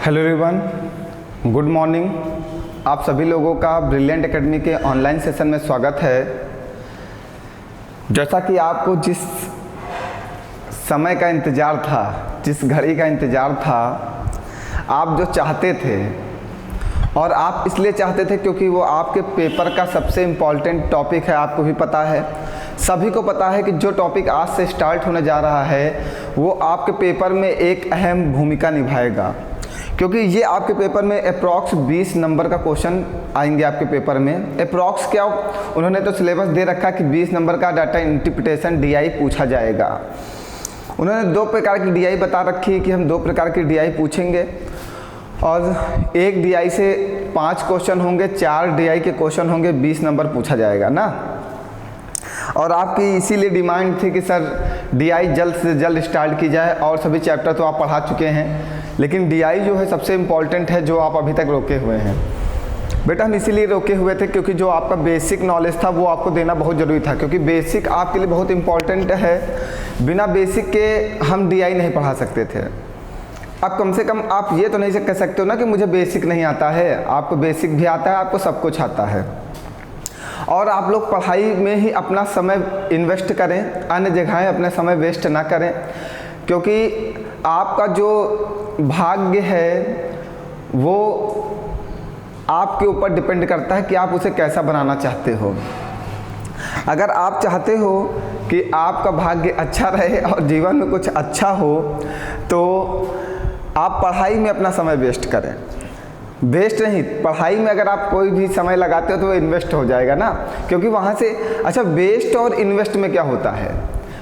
Hello everyone, good morning. आप सभी लोगों का ब्रिलियंट एकेडमी के ऑनलाइन सेशन में स्वागत है। जैसा कि आपको जिस समय का इंतज़ार था, जिस घड़ी का इंतज़ार था, आप जो चाहते थे, और आप इसलिए चाहते थे क्योंकि वो आपके पेपर का सबसे इम्पॉर्टेंट टॉपिक है। आपको भी पता है, सभी को पता है कि जो टॉपिक आज से स्टार्ट होने जा रहा है वो आपके पेपर में एक अहम भूमिका निभाएगा, क्योंकि ये आपके पेपर में अप्रॉक्स 20 नंबर का क्वेश्चन आएंगे आपके पेपर में। अप्रॉक्स क्या, उन्होंने तो सिलेबस दे रखा कि 20 नंबर का डाटा इंटरप्रिटेशन डीआई पूछा जाएगा। उन्होंने 2 प्रकार की डीआई बता रखी है कि हम 2 प्रकार की डीआई पूछेंगे, और एक डीआई से 5 क्वेश्चन होंगे, 4 डीआई के क्वेश्चन होंगे, 20 नंबर पूछा जाएगा ना। और आपकी इसीलिए डिमांड थी कि सर डीआई जल्द से जल्द स्टार्ट की जाए, और सभी चैप्टर तो आप पढ़ा चुके हैं, लेकिन डीआई जो है सबसे इम्पॉर्टेंट है, जो आप अभी तक रोके हुए हैं। बेटा हम इसीलिए रोके हुए थे क्योंकि जो आपका बेसिक नॉलेज था वो आपको देना बहुत ज़रूरी था, क्योंकि बेसिक आपके लिए बहुत इम्पॉर्टेंट है। बिना बेसिक के हम डीआई नहीं पढ़ा सकते थे। अब कम से कम आप ये तो नहीं कह सकते हो ना कि मुझे बेसिक नहीं आता है। आपको बेसिक भी आता है, आपको सब कुछ आता है, और आप लोग पढ़ाई में ही अपना समय इन्वेस्ट करें, अन्य जगहें अपना समय वेस्ट ना करें, क्योंकि आपका जो भाग्य है वो आपके ऊपर डिपेंड करता है कि आप उसे कैसा बनाना चाहते हो। अगर आप चाहते हो कि आपका भाग्य अच्छा रहे और जीवन में कुछ अच्छा हो, तो आप पढ़ाई में अपना समय वेस्ट करें। वेस्ट नहीं, पढ़ाई में अगर आप कोई भी समय लगाते हो तो वो इन्वेस्ट हो जाएगा ना, क्योंकि वहाँ से अच्छा वेस्ट और इन्वेस्ट में क्या होता है,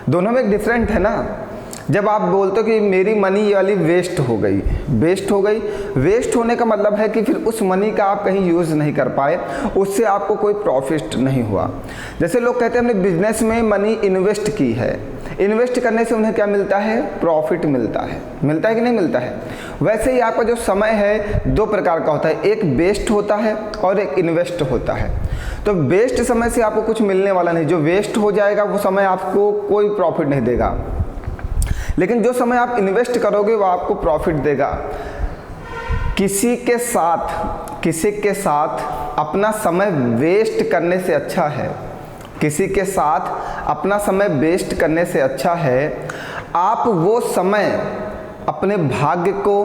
दोनों में एक डिफरेंट है ना। जब आप बोलते हो कि मेरी मनी वाली वेस्ट हो गई, वेस्ट हो गई, वेस्ट होने का मतलब है कि फिर उस मनी का आप कहीं यूज़ नहीं कर पाए, उससे आपको कोई प्रॉफिट नहीं हुआ। जैसे लोग कहते हैं हमने बिजनेस में मनी इन्वेस्ट की है, इन्वेस्ट करने से उन्हें क्या मिलता है, प्रॉफिट मिलता है। मिलता है कि नहीं मिलता है? वैसे ही आपका जो समय है 2 प्रकार का होता है, एक वेस्ट होता है और एक इन्वेस्ट होता है। तो वेस्ट समय से आपको कुछ मिलने वाला नहीं, जो वेस्ट हो जाएगा वो समय आपको कोई प्रॉफिट नहीं देगा, लेकिन जो समय आप इन्वेस्ट करोगे वो आपको प्रॉफिट देगा। किसी के साथ अपना समय वेस्ट करने से अच्छा है, किसी के साथ अपना समय वेस्ट करने से अच्छा है आप वो समय अपने भाग्य को,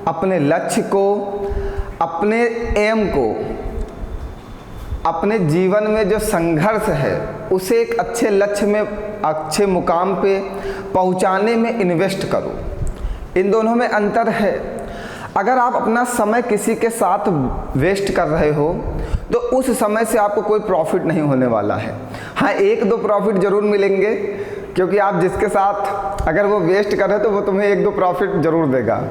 अपने लक्ष्य को, अपने एम को, अपने जीवन में जो संघर्ष है उसे एक अच्छे लक्ष्य में, अच्छे मुकाम पे पहुंचाने में इन्वेस्ट करो। इन दोनों में अंतर है। अगर आप अपना समय किसी के साथ वेस्ट कर रहे हो तो उस समय से आपको कोई प्रॉफिट नहीं होने वाला है। हाँ, 1-2 प्रॉफिट ज़रूर मिलेंगे, क्योंकि आप जिसके साथ अगर वो वेस्ट कर रहे हो तो वो तुम्हें 1-2 प्रॉफिट ज़रूर देगा,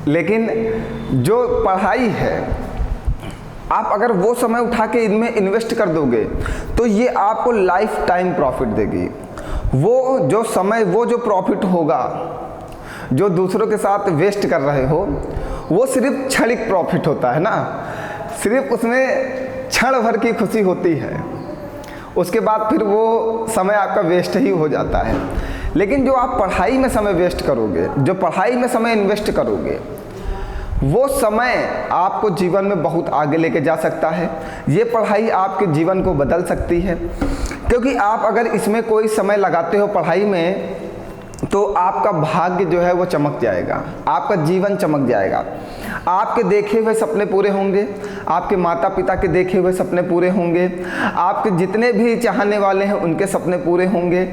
लेकिन जो पढ़ाई है आप अगर वो समय उठा के इनमें इन्वेस्ट कर दोगे तो ये आपको लाइफ टाइम प्रॉफिट देगी। वो जो समय, वो जो प्रॉफिट होगा जो दूसरों के साथ वेस्ट कर रहे हो, वो सिर्फ क्षणिक प्रॉफिट होता है ना, सिर्फ उसमें क्षण भर की खुशी होती है, उसके बाद फिर वो समय आपका वेस्ट ही हो जाता है। लेकिन जो आप पढ़ाई में समय वेस्ट करोगे, जो पढ़ाई में समय इन्वेस्ट करोगे, वो समय आपको जीवन में बहुत आगे लेके जा सकता है। ये पढ़ाई आपके जीवन को बदल सकती है, क्योंकि आप अगर इसमें कोई समय लगाते हो पढ़ाई में तो आपका भाग्य जो है वो चमक जाएगा, आपका जीवन चमक जाएगा। आपके देखे हुए सपने पूरे होंगे, आपके माता पिता के देखे हुए सपने पूरे होंगे, आपके जितने भी चाहने वाले हैं उनके सपने पूरे होंगे।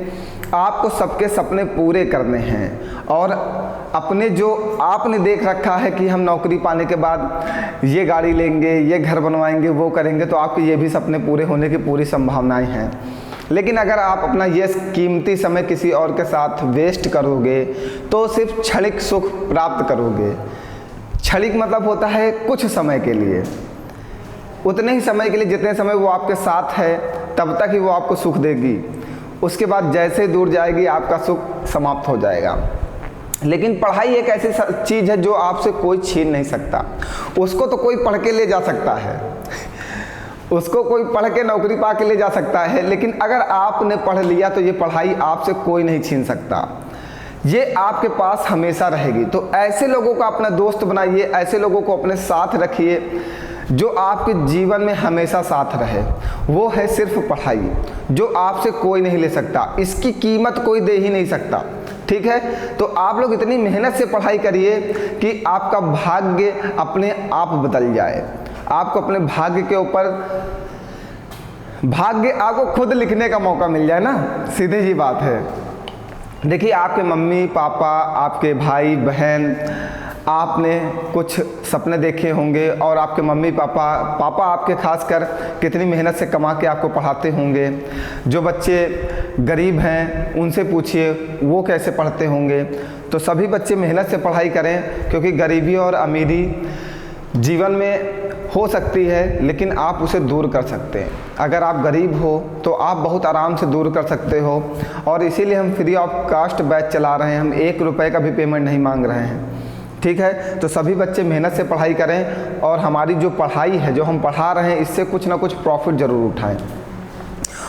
आपको सबके सपने पूरे करने हैं, और अपने जो आपने देख रखा है कि हम नौकरी पाने के बाद ये गाड़ी लेंगे, ये घर बनवाएंगे, वो करेंगे, तो आपके ये भी सपने पूरे होने की पूरी संभावनाएं हैं। लेकिन अगर आप अपना ये कीमती समय किसी और के साथ वेस्ट करोगे तो सिर्फ क्षणिक सुख प्राप्त करोगे। क्षणिक मतलब होता है कुछ समय के लिए, उतने ही समय के लिए जितने समय वो आपके साथ है तब तक ही वो आपको सुख देगी, उसके बाद जैसे दूर जाएगी आपका सुख समाप्त हो जाएगा। लेकिन पढ़ाई एक ऐसी चीज़ है जो आपसे कोई छीन नहीं सकता। उसको तो कोई पढ़ के ले जा सकता है, उसको कोई पढ़ के नौकरी पा के ले जा सकता है, लेकिन अगर आपने पढ़ लिया तो ये पढ़ाई आपसे कोई नहीं छीन सकता। ये आपके पास हमेशा रहेगी। तो ऐसे लोगों को अपना दोस्त बनाइए, ऐसे लोगों को अपने साथ रखिए जो आपके जीवन में हमेशा साथ रहे। वो है सिर्फ पढ़ाई, जो आपसे कोई नहीं ले सकता, इसकी कीमत कोई दे ही नहीं सकता। ठीक है, तो आप लोग इतनी मेहनत से पढ़ाई करिए कि आपका भाग्य अपने आप बदल जाए। आपको अपने भाग्य के ऊपर, भाग्य आपको खुद लिखने का मौका मिल जाए ना, सीधी जी बात है। देखिए, आपके मम्मी पापा, आपके भाई बहन, आपने कुछ सपने देखे होंगे और आपके मम्मी पापा आपके खासकर कितनी मेहनत से कमा के आपको पढ़ाते होंगे। जो बच्चे गरीब हैं उनसे पूछिए वो कैसे पढ़ते होंगे। तो सभी बच्चे मेहनत से पढ़ाई करें, क्योंकि गरीबी और अमीरी जीवन में हो सकती है, लेकिन आप उसे दूर कर सकते हैं। अगर आप गरीब हो तो आप बहुत आराम से दूर कर सकते हो, और इसीलिए हम फ्री ऑफ कास्ट बैच चला रहे हैं। हम 1 रुपये का भी पेमेंट नहीं मांग रहे हैं। ठीक है, तो सभी बच्चे मेहनत से पढ़ाई करें और हमारी जो पढ़ाई है, जो हम पढ़ा रहे हैं, इससे कुछ ना कुछ प्रॉफिट ज़रूर उठाएं।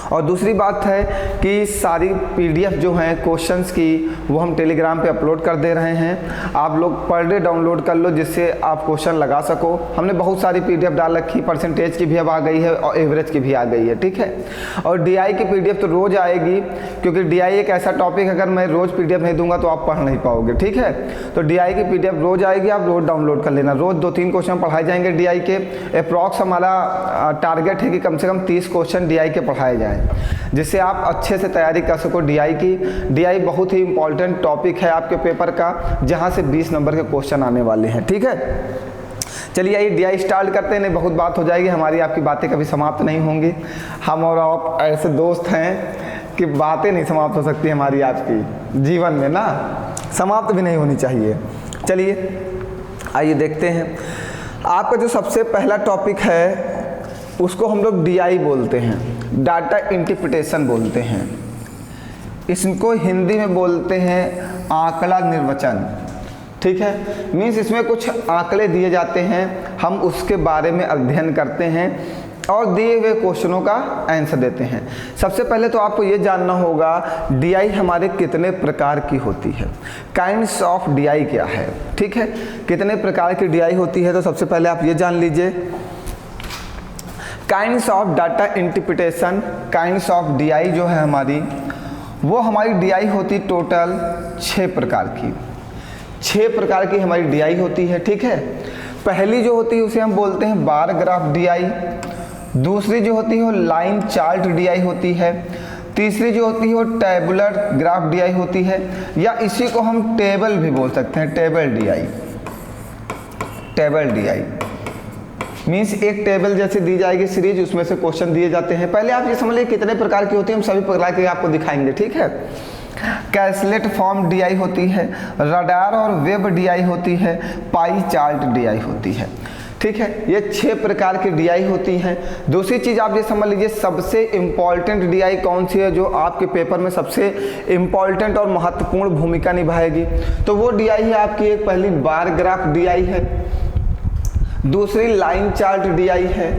और दूसरी बात है कि सारी पीडीएफ जो हैं क्वेश्चंस की, वो हम टेलीग्राम पे अपलोड कर दे रहे हैं। आप लोग पर डे डाउनलोड कर लो, जिससे आप क्वेश्चन लगा सको। हमने बहुत सारी पीडीएफ डाल रखी, परसेंटेज की भी अब आ गई है और एवरेज की भी आ गई है। ठीक है, और डीआई की पीडीएफ तो रोज़ आएगी, क्योंकि डीआई एक ऐसा टॉपिक, अगर मैं रोज़ पीडीएफ नहीं दूंगा तो आप पढ़ नहीं पाओगे। ठीक है, तो डीआई की पीडीएफ रोज़ आएगी, आप रोज़ डाउनलोड कर लेना। रोज़ 2-3 क्वेश्चन पढ़ाए जाएंगे डीआई के। अप्रॉक्स हमारा टारगेट है कि कम से कम 30 क्वेश्चन डीआई के पढ़ाए जाएँ, जिससे आप अच्छे से तैयारी कर सको डीआई की। डीआई बहुत ही इंपॉर्टेंट टॉपिक है आपके पेपर का, जहां से 20 नंबर के क्वेश्चन आने वाले हैं। ठीक है, चलिए आइए डीआई स्टार्ट करते हैं। नहीं, बहुत बात हो जाएगी, हमारी आपकी बातें कभी समाप्त नहीं होंगी। हम और आप ऐसे दोस्त हैं कि बातें नहीं समाप्त हो सकती हमारी आपकी जीवन में ना, समाप्त भी नहीं होनी चाहिए। चलिए आइए देखते हैं। आपका जो सबसे पहला टॉपिक है उसको हम लोग डीआई बोलते हैं, डाटा इंटरप्रिटेशन बोलते हैं। इसको हिंदी में बोलते हैं आंकड़ा निर्वचन। ठीक है, मीन्स इसमें कुछ आंकड़े दिए जाते हैं, हम उसके बारे में अध्ययन करते हैं और दिए हुए क्वेश्चनों का आंसर देते हैं। सबसे पहले तो आपको ये जानना होगा डीआई हमारे कितने प्रकार की होती है, काइंड्स ऑफ डीआई क्या है। ठीक है, कितने प्रकार की डीआई होती है, तो सबसे पहले आप ये जान लीजिए kinds of data interpretation. Kinds of DI जो है हमारी, वो हमारी डीआई होती टोटल 6 प्रकार की। 6 प्रकार की हमारी डीआई होती है। ठीक है, पहली जो होती है उसे हम बोलते हैं बार ग्राफ डीआई। दूसरी जो होती है वो लाइन चार्ट डीआई होती है। तीसरी जो होती है वो टेबुलर ग्राफ डीआई होती है, या इसी को हम टेबल भी बोल सकते हैं, table DI. Table DI means एक टेबल जैसे दी जाएगी सीरीज, उसमें से क्वेश्चन दिए जाते हैं। पहले आप ये समझ लीजिए कितने प्रकार की होती है, हम सभी प्रकार की आपको दिखाएंगे। ठीक है, कैसलेट फॉर्म डीआई होती है, रडार और वेब डीआई होती है, पाई चार्ट डीआई होती है। ठीक है, ये 6 प्रकार की डीआई होती हैं। दूसरी चीज़ आप ये समझ लीजिए सबसे इम्पॉर्टेंट डीआई कौन सी है, जो आपके पेपर में सबसे इम्पॉर्टेंट और महत्वपूर्ण भूमिका निभाएगी, तो वो डीआई है आपकी, एक पहली बार ग्राफ डीआई है, दूसरी लाइन चार्ट डीआई है,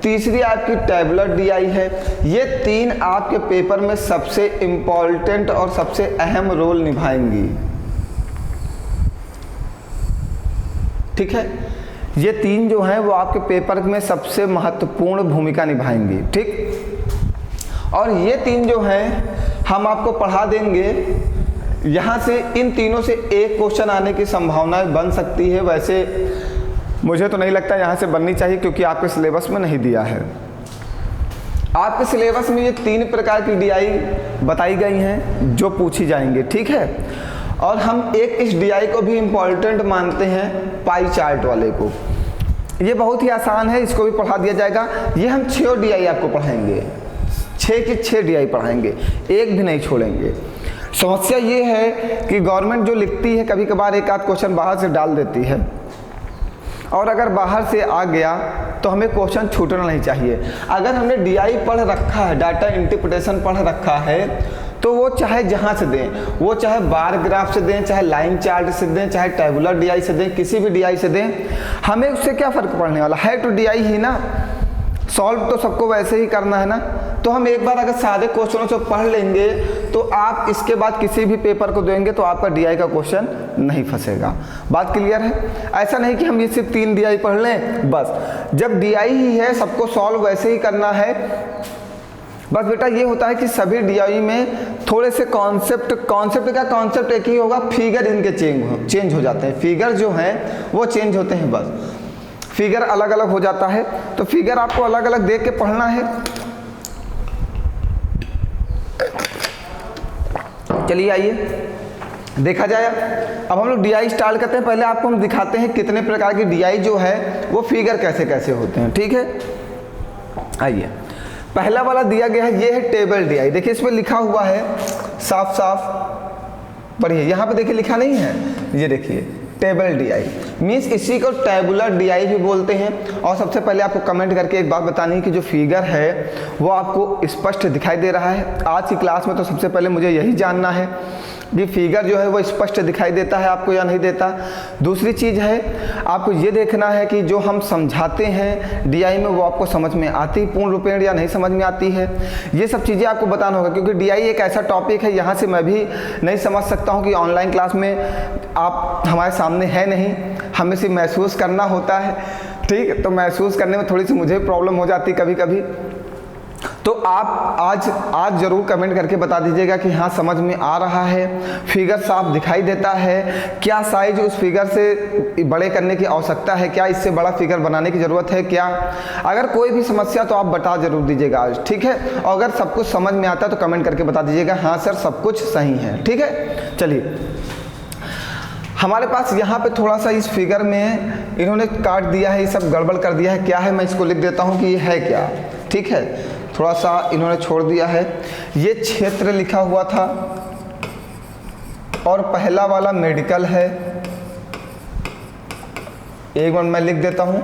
तीसरी आपकी टेबुलर डीआई है। ये 3 आपके पेपर में सबसे इम्पॉर्टेंट और सबसे अहम रोल निभाएंगी। ठीक है, ये 3 जो हैं वो आपके पेपर में सबसे महत्वपूर्ण भूमिका निभाएंगी। ठीक, और ये 3 जो हैं हम आपको पढ़ा देंगे। यहाँ से इन तीनों से एक क्वेश्चन आने की संभावना बन सकती है, वैसे मुझे तो नहीं लगता यहाँ से बननी चाहिए, क्योंकि आपके सिलेबस में नहीं दिया है। आपके सिलेबस में ये 3 प्रकार की डीआई बताई गई हैं जो पूछी जाएंगे। ठीक है, और हम एक इस डीआई को भी इम्पॉर्टेंट मानते हैं, पाई चार्ट वाले को। ये बहुत ही आसान है, इसको भी पढ़ा दिया जाएगा। ये हम 6 डीआई आपको पढ़ाएंगे, 6 की 6 डीआई पढ़ाएंगे, एक भी नहीं छोड़ेंगे। समस्या ये है कि गवर्नमेंट जो लिखती है, कभी कभार एक आध क्वेश्चन बाहर से डाल देती है, और अगर बाहर से आ गया तो हमें क्वेश्चन छूटना नहीं चाहिए। अगर हमने डीआई पढ़ रखा है, डाटा इंटरप्रिटेशन पढ़ रखा है, तो वो चाहे जहाँ से दें, वो चाहे बार ग्राफ से दें, चाहे लाइन चार्ट से दें, चाहे टेबुलर डीआई से दें, किसी भी डीआई से दें, हमें उससे क्या फ़र्क पड़ने वाला है। तो डीआई ही ना, सॉल्व तो सबको वैसे ही करना है ना। तो हम एक बार अगर सारे क्वेश्चनों से पढ़ लेंगे तो आप इसके बाद किसी भी पेपर को देंगे तो आपका डीआई का क्वेश्चन नहीं फंसेगा। बात क्लियर है? ऐसा नहीं कि हम ये सिर्फ 3 डीआई पढ़ लें बस, जब डीआई ही है सबको सॉल्व वैसे ही करना है। बस बेटा ये होता है कि सभी डीआई में थोड़े से कॉन्सेप्ट का कॉन्सेप्ट एक ही होगा, फिगर इनके चेंज हो जाते हैं, फिगर जो हैं वो चेंज होते हैं, बस फिगर अलग अलग हो जाता है। तो फिगर आपको अलग अलग देख के पढ़ना है। चलिए आइए देखा जाए। अब हम लोग डीआई स्टार्ट करते हैं। पहले आपको हम दिखाते हैं कितने प्रकार की डीआई जो है वो फिगर कैसे कैसे होते हैं, ठीक है। आइए पहला वाला दिया गया है, ये है टेबल डीआई। देखिए इसमें लिखा हुआ है साफ साफ पढ़िए, यहाँ पे देखिए लिखा नहीं है, ये देखिए टेबल डीआई मीन्स इसी को टेबुलर डीआई भी बोलते हैं। और सबसे पहले आपको कमेंट करके एक बात बतानी है कि जो फिगर है वो आपको स्पष्ट दिखाई दे रहा है। आज की क्लास में तो सबसे पहले मुझे यही जानना है कि फिगर जो है वो स्पष्ट दिखाई देता है आपको या नहीं देता। दूसरी चीज़ है आपको ये देखना है कि जो हम समझाते हैं डीआई में वो आपको समझ में आती पूर्ण रूपेण या नहीं समझ में आती है। ये सब चीज़ें आपको बताना होगा, क्योंकि डीआई एक ऐसा टॉपिक है यहाँ से मैं भी नहीं समझ सकता हूँ कि ऑनलाइन क्लास में आप हमारे सामने है नहीं, हमें सिर्फ महसूस करना होता है, ठीक। तो महसूस करने में थोड़ी सी मुझे प्रॉब्लम हो जाती कभी कभी। तो आप आज ज़रूर कमेंट करके बता दीजिएगा कि हाँ समझ में आ रहा है, फिगर साफ दिखाई देता है, क्या साइज उस फिगर से बड़े करने की आवश्यकता है, क्या इससे बड़ा फिगर बनाने की ज़रूरत है क्या। अगर कोई भी समस्या तो आप बता ज़रूर दीजिएगा आज, ठीक है। और अगर सब कुछ समझ में आता है तो कमेंट करके बता दीजिएगा हाँ सर सब कुछ सही है, ठीक है। चलिए हमारे पास यहाँ पे थोड़ा सा इस फिगर में इन्होंने काट दिया है, ये सब गड़बड़ कर दिया है। क्या है मैं इसको लिख देता हूँ कि ये है क्या, ठीक है। थोड़ा सा इन्होंने छोड़ दिया है, ये क्षेत्र लिखा हुआ था और पहला वाला मेडिकल है। एक बार मैं लिख देता हूँ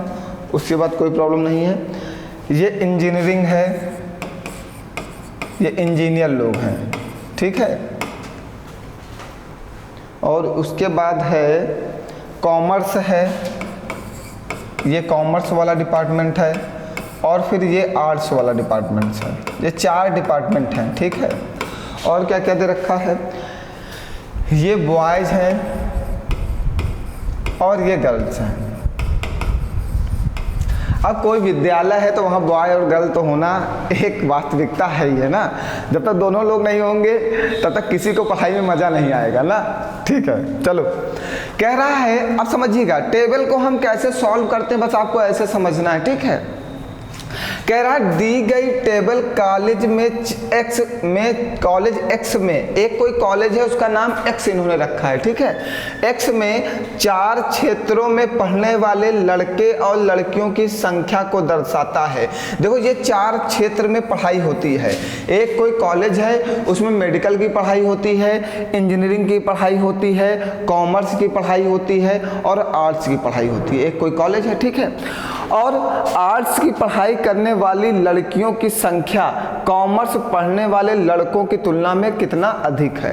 उसके बाद कोई प्रॉब्लम नहीं है। ये इंजीनियरिंग है, ये इंजीनियर लोग हैं, ठीक है। और उसके बाद है कॉमर्स है, ये कॉमर्स वाला डिपार्टमेंट है। और फिर ये आर्ट्स वाला डिपार्टमेंट है। ये 4 डिपार्टमेंट हैं, ठीक है। और क्या क्या दे रखा है, ये बॉयज़ हैं और ये गर्ल्स हैं। अब कोई विद्यालय है तो वहाँ बॉय और गर्ल तो होना एक वास्तविकता है ही है ना। जब तक दोनों लोग नहीं होंगे तब तक किसी को पढ़ाई में मज़ा नहीं आएगा ना, ठीक है। चलो कह रहा है, अब समझिएगा टेबल को हम कैसे सॉल्व करते हैं, बस आपको ऐसे समझना है, ठीक है। कह रहा है दी गई टेबल कॉलेज एक्स में एक कोई कॉलेज है उसका नाम एक्स इन्होंने रखा है, ठीक है। एक्स में 4 क्षेत्रों में पढ़ने वाले लड़के और लड़कियों की संख्या को दर्शाता है। देखो ये 4 क्षेत्र में पढ़ाई होती है। एक कोई कॉलेज है उसमें मेडिकल की पढ़ाई होती है, इंजीनियरिंग की पढ़ाई होती है, कॉमर्स की पढ़ाई होती है और आर्ट्स की पढ़ाई होती है। एक कोई कॉलेज है, ठीक है। और आर्ट्स की पढ़ाई करने वाली लड़कियों की संख्या कॉमर्स पढ़ने वाले लड़कों की तुलना में कितना अधिक है।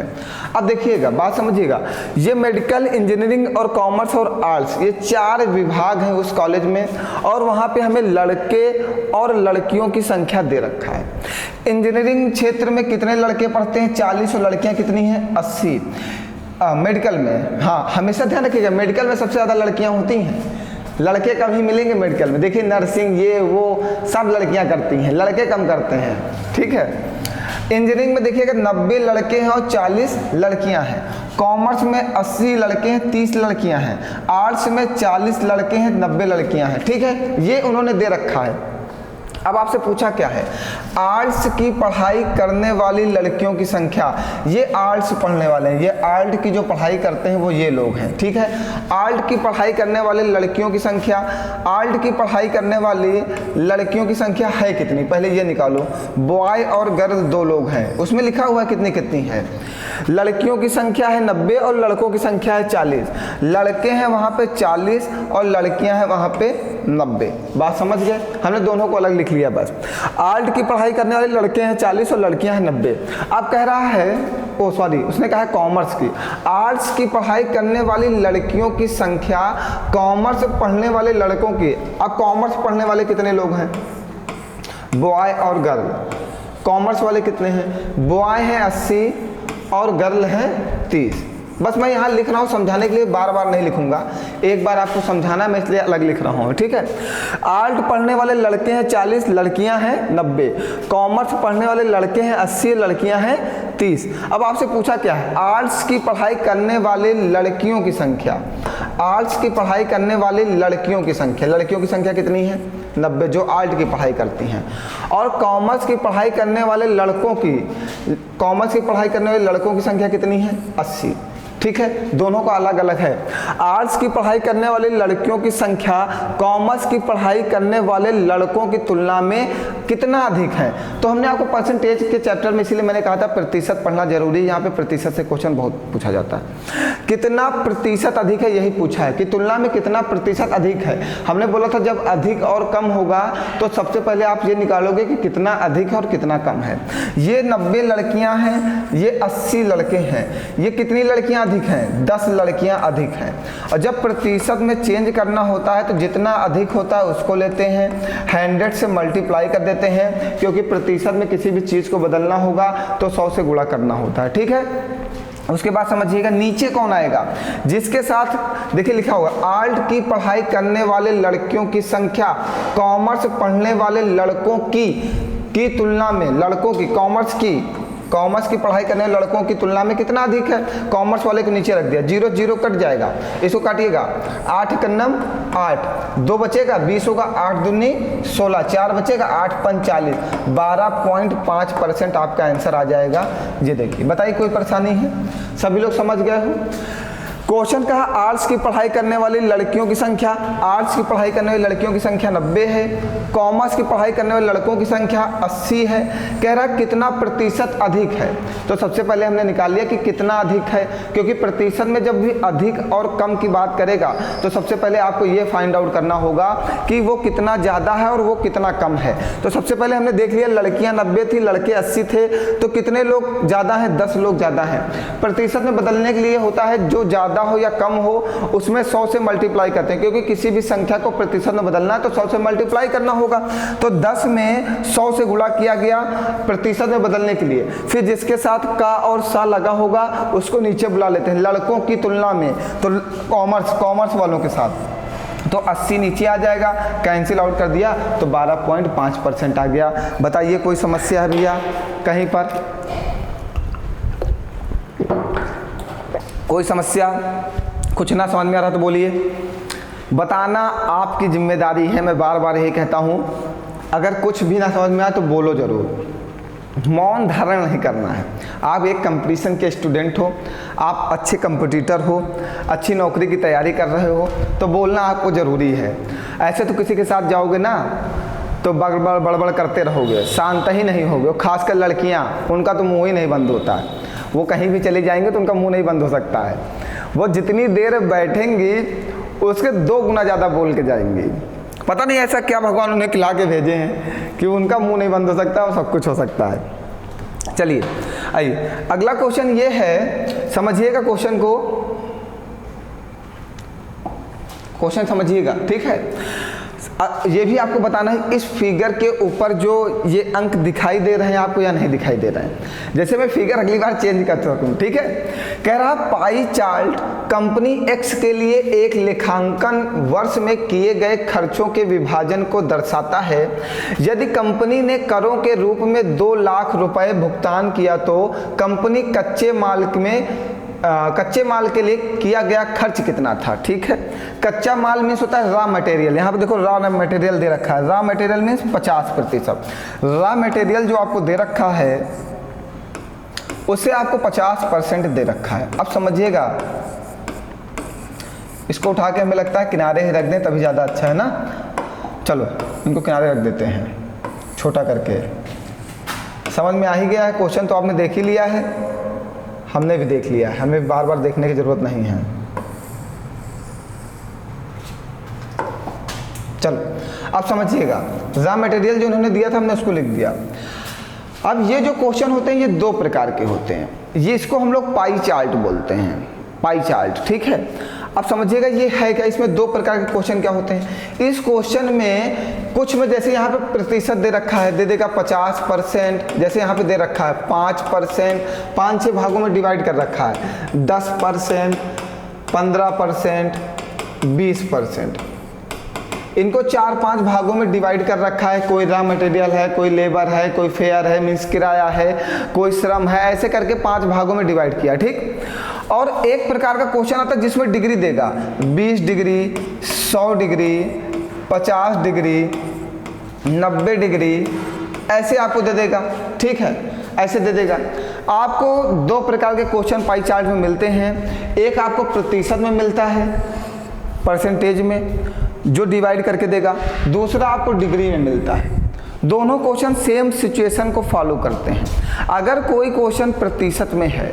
अब देखिएगा बात समझिएगा, ये मेडिकल, इंजीनियरिंग और कॉमर्स और आर्ट्स ये 4 विभाग हैं उस कॉलेज में, और वहाँ पे हमें लड़के और लड़कियों की संख्या दे रखा है। इंजीनियरिंग क्षेत्र में कितने लड़के पढ़ते हैं 40 और लड़कियाँ कितनी हैं 80। मेडिकल में हाँ हमेशा ध्यान रखिएगा मेडिकल में सबसे ज़्यादा लड़कियाँ होती हैं, लड़के कम ही मिलेंगे मेडिकल में। देखिए नर्सिंग ये वो सब लड़कियां करती हैं, लड़के कम करते हैं, ठीक है। इंजीनियरिंग में देखिएगा 90 लड़के हैं और 40 लड़कियां हैं। कॉमर्स में 80 लड़के हैं 30 लड़कियां हैं। आर्ट्स में 40 लड़के हैं 90 लड़कियां हैं, ठीक है। ये उन्होंने दे रखा है। अब आपसे पूछा क्या है, आर्ट्स की पढ़ाई करने वाली लड़कियों की संख्या, ये आर्ट्स पढ़ने वाले हैं, ये आर्ट की जो पढ़ाई करते हैं वो ये लोग हैं, ठीक है। आर्ट की पढ़ाई करने वाले लड़कियों की संख्या, आर्ट की पढ़ाई करने वाली लड़कियों की संख्या है कितनी, पहले ये निकालो। बॉय और गर्ल 2 लोग हैं, उसमें लिखा हुआ है कितनी कितनी है। लड़कियों की संख्या है 90 और लड़कों की संख्या है 40। लड़के हैं वहाँ पे 40 और लड़कियाँ हैं वहाँ पे 90। बात समझ गए, हमने दोनों को अलग लिख लिया बस। आर्ट की पढ़ाई करने वाले लड़के हैं 40 और लड़कियां हैं 90। अब कह रहा है उसने कहा है कॉमर्स की, आर्ट्स की पढ़ाई करने वाली लड़कियों की संख्या कॉमर्स पढ़ने वाले लड़कों की। अब कॉमर्स पढ़ने वाले कितने लोग हैं, बॉय और गर्ल। कॉमर्स वाले कितने हैं, बॉय हैं 80 और गर्ल हैं 30। बस मैं यहाँ लिख रहा हूँ समझाने के लिए, बार बार नहीं लिखूंगा, एक बार आपको समझाना मैं इसलिए अलग लिख रहा हूँ, ठीक है। आर्ट पढ़ने वाले लड़के हैं 40, लड़कियाँ हैं 90। कॉमर्स पढ़ने वाले लड़के हैं 80, लड़कियाँ हैं 30। अब आपसे पूछा क्या है, आर्ट्स की पढ़ाई करने वाले लड़कियों की संख्या, आर्ट्स की पढ़ाई करने वाली लड़कियों की संख्या, लड़कियों की संख्या कितनी है 90 जो आर्ट की पढ़ाई करती हैं, और कॉमर्स की पढ़ाई करने वाले लड़कों की, कॉमर्स की पढ़ाई करने वाले लड़कों की संख्या कितनी है 80, ठीक है, दोनों का अलग अलग है। आर्ट्स की पढ़ाई करने वाली लड़कियों की संख्या कॉमर्स की पढ़ाई करने वाले लड़कों की तुलना में कितना अधिक है। तो हमने आपको परसेंटेज के चैप्टर में इसीलिए मैंने कहा था प्रतिशत पढ़ना जरूरी है, यहाँ पे प्रतिशत से क्वेश्चन बहुत पूछा जाता है। कितना प्रतिशत अधिक है यही पूछा है कि तुलना में कितना प्रतिशत अधिक है। हमने बोला था जब अधिक और कम होगा तो सबसे पहले आप ये निकालोगे कि कितना अधिक है और कितना कम है। ये 90 लड़कियां हैं, ये 80 लड़के हैं, ये कितनी लड़कियां अधिक हैं, 10 लड़कियां अधिक हैं। और जब प्रतिशत में चेंज करना होता है तो जितना अधिक होता है उसको लेते हैं, 100 से मल्टीप्लाई कर देते हैं, क्योंकि प्रतिशत में किसी भी चीज़ को बदलना होगा तो 100 से गुणा करना होता है, ठीक है। उसके बाद समझिएगा नीचे कौन आएगा, जिसके साथ देखिए लिखा होगा आर्ट की पढ़ाई करने वाले लड़कियों की संख्या कॉमर्स पढ़ने वाले लड़कों की तुलना में, लड़कों की, कॉमर्स की पढ़ाई करने वाले लड़कों की तुलना में कितना अधिक है। कॉमर्स वाले को नीचे रख दिया, 0 0 कट जाएगा, इसको काटिएगा, 8 कन्नम 8, 2 बचेगा, 20 होगा, 8 दूनी 16, 4 बचेगा, 8 पंच 40, 12.5% आपका आंसर आ जाएगा। ये देखिए, बताइए कोई परेशानी है, सभी लोग समझ गए हो। क्वेश्चन कहा आर्ट्स की पढ़ाई करने वाली लड़कियों की संख्या, आर्ट्स की पढ़ाई करने वाली लड़कियों की संख्या 90 है, कॉमर्स की पढ़ाई करने वाले लड़कों की संख्या 80 है। कह रहा कितना प्रतिशत अधिक है, तो सबसे पहले हमने निकाल लिया कि कितना अधिक है, क्योंकि प्रतिशत में जब भी अधिक और कम की बात करेगा तो सबसे पहले आपको ये फाइंड आउट करना होगा कि वो कितना ज़्यादा है और वो कितना कम है। तो सबसे पहले हमने देख लिया लड़कियाँ 90 थी, लड़के 80 थे, तो कितने लोग ज़्यादा हैं, 10 लोग ज़्यादा हैं। प्रतिशत में बदलने के लिए होता है जो ज़्यादा हो या कम हो उसमें 100 से मल्टीप्लाई करते हैं, क्योंकि किसी भी संख्या को प्रतिशत में बदलना है तो 100 से मल्टीप्लाई करना होगा। तो 10 में 100 से गुणा किया गया प्रतिशत में बदलने के लिए, फिर जिसके साथ का और सा लगा होगा उसको नीचे बुला लेते हैं लड़कों की तुलना में, तो कॉमर्स वालों के साथ, तो 80 नीचे आ जाएगा, कैंसिल आउट कर दिया तो 12.5% आ गया। बताइए कोई समस्या है भैया कहीं पर, कोई समस्या, कुछ ना समझ में आ रहा तो बोलिए। बताना आपकी जिम्मेदारी है, मैं बार बार यही कहता हूँ, अगर कुछ भी ना समझ में आए तो बोलो ज़रूर, मौन धारण नहीं करना है। आप एक कंपटीशन के स्टूडेंट हो, आप अच्छे कंपटीटर हो, अच्छी नौकरी की तैयारी कर रहे हो, तो बोलना आपको ज़रूरी है। ऐसे तो किसी के साथ जाओगे ना तो बड़बड़ करते रहोगे, शांत ही नहीं होगे। खासकर लड़कियाँ, उनका तो मुँह ही नहीं बंद होता है, वो कहीं भी चली जाएंगे तो उनका मुंह नहीं बंद हो सकता है। वो जितनी देर बैठेंगी उसके 2 गुना ज़्यादा बोल के जाएंगी। पता नहीं ऐसा क्या भगवान उन्हें खिला के भेजे हैं कि उनका मुंह नहीं बंद हो सकता और सब कुछ हो सकता है। चलिए आइए अगला क्वेश्चन ये है, समझिएगा क्वेश्चन को, क्वेश्चन समझिएगा, ठीक है। ये भी आपको बताना है इस फिगर के ऊपर जो ये अंक दिखाई दे रहे हैं आपको या नहीं दिखाई दे रहे हैं। जैसे मैं फिगर अगली बार चेंज कर सकूँ, ठीक है। कह रहा पाई चार्ट कंपनी एक्स के लिए एक लेखांकन वर्ष में किए गए खर्चों के विभाजन को दर्शाता है। यदि कंपनी ने करों के रूप में 2 लाख रुपए भुगतान किया तो कंपनी कच्चे माल के लिए किया गया खर्च कितना था, ठीक है। कच्चा माल मीन्स होता है रॉ मटेरियल, यहाँ पे देखो रॉ मटेरियल दे रखा है, raw material means 50%। Raw material जो आपको दे रखा है उससे आपको 50% दे रखा है। अब समझिएगा, इसको उठा के हमें लगता है किनारे ही रख दें तभी ज़्यादा अच्छा है ना। चलो इनको किनारे रख देते हैं छोटा करके। समझ में आ ही गया है, क्वेश्चन तो आपने देख ही लिया है, हमने भी देख लिया है, हमें बार बार देखने की ज़रूरत नहीं है। चलो अब समझिएगा, रॉ मटेरियल जो उन्होंने दिया था हमने उसको लिख दिया। अब ये जो क्वेश्चन होते हैं ये 2 प्रकार के होते हैं, ये इसको हम लोग पाई चार्ट बोलते हैं, पाई चार्ट, ठीक है। अब समझिएगा ये है क्या, इसमें 2 प्रकार के क्वेश्चन क्या होते हैं। इस क्वेश्चन में कुछ में जैसे यहाँ पे प्रतिशत दे रखा है, दे देगा 50%, जैसे यहाँ पे दे रखा है 5%, 5-6 भागों में डिवाइड कर रखा है, 10%, 15%, 20%, इनको 4-5 भागों में डिवाइड कर रखा है। कोई रॉ मटेरियल है, कोई लेबर है, कोई फेयर है मीन्स किराया है, कोई श्रम है, ऐसे करके 5 भागों में डिवाइड किया, ठीक। और एक प्रकार का क्वेश्चन आता है जिसमें डिग्री देगा, 20 डिग्री, 100 डिग्री, 50 डिग्री, 90 डिग्री, ऐसे आपको दे देगा, ठीक है, ऐसे दे देगा। आपको 2 प्रकार के क्वेश्चन पाई चार्ट में मिलते हैं, एक आपको प्रतिशत में मिलता है, परसेंटेज में जो डिवाइड करके देगा, दूसरा आपको डिग्री में मिलता है। दोनों क्वेश्चन सेम सिचुएशन को फॉलो करते हैं। अगर कोई क्वेश्चन प्रतिशत में है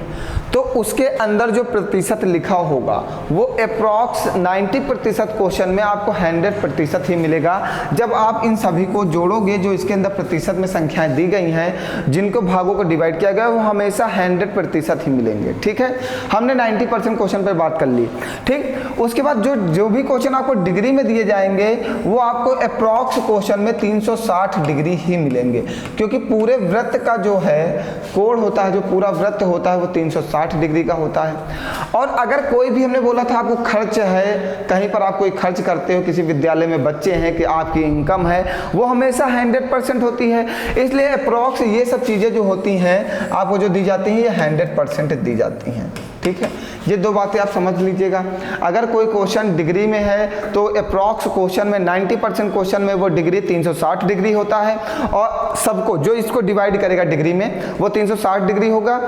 तो उसके अंदर जो प्रतिशत लिखा होगा वो अप्रॉक्स 90% क्वेश्चन में आपको 100% ही मिलेगा। जब आप इन सभी को जोड़ोगे, जो इसके अंदर प्रतिशत में संख्याएं दी गई हैं, जिनको भागों को डिवाइड किया गया, वो हमेशा 100% ही मिलेंगे, ठीक है। हमने 90% क्वेश्चन पर बात कर ली, ठीक। उसके बाद जो भी क्वेश्चन आपको डिग्री में दिए जाएंगे वो आपको अप्रॉक्स क्वेश्चन में 360 डिग्री ही मिलेंगे, क्योंकि पूरे वृत्त का जो है कोण होता है, जो पूरा वृत्त होता है वो 360 डिग्री का होता है। और अगर कोई भी, हमने बोला था आपको खर्च है, कहीं पर आप कोई खर्च करते हो, किसी विद्यालय में बच्चे हैं कि आपकी इनकम है, वो हमेशा 100% होती है। इसलिए अप्रॉक्स ये सब चीज़ें जो होती हैं आपको जो दी जाती हैं ये 100% दी जाती हैं, ठीक है। ये 2 बातें आप समझ लीजिएगा। अगर कोई क्वेश्चन डिग्री में है तो अप्रॉक्स क्वेश्चन में 90% क्वेश्चन में वो डिग्री 360 डिग्री होता है, और सबको जो इसको डिवाइड करेगा डिग्री में वो 360 डिग्री होगा।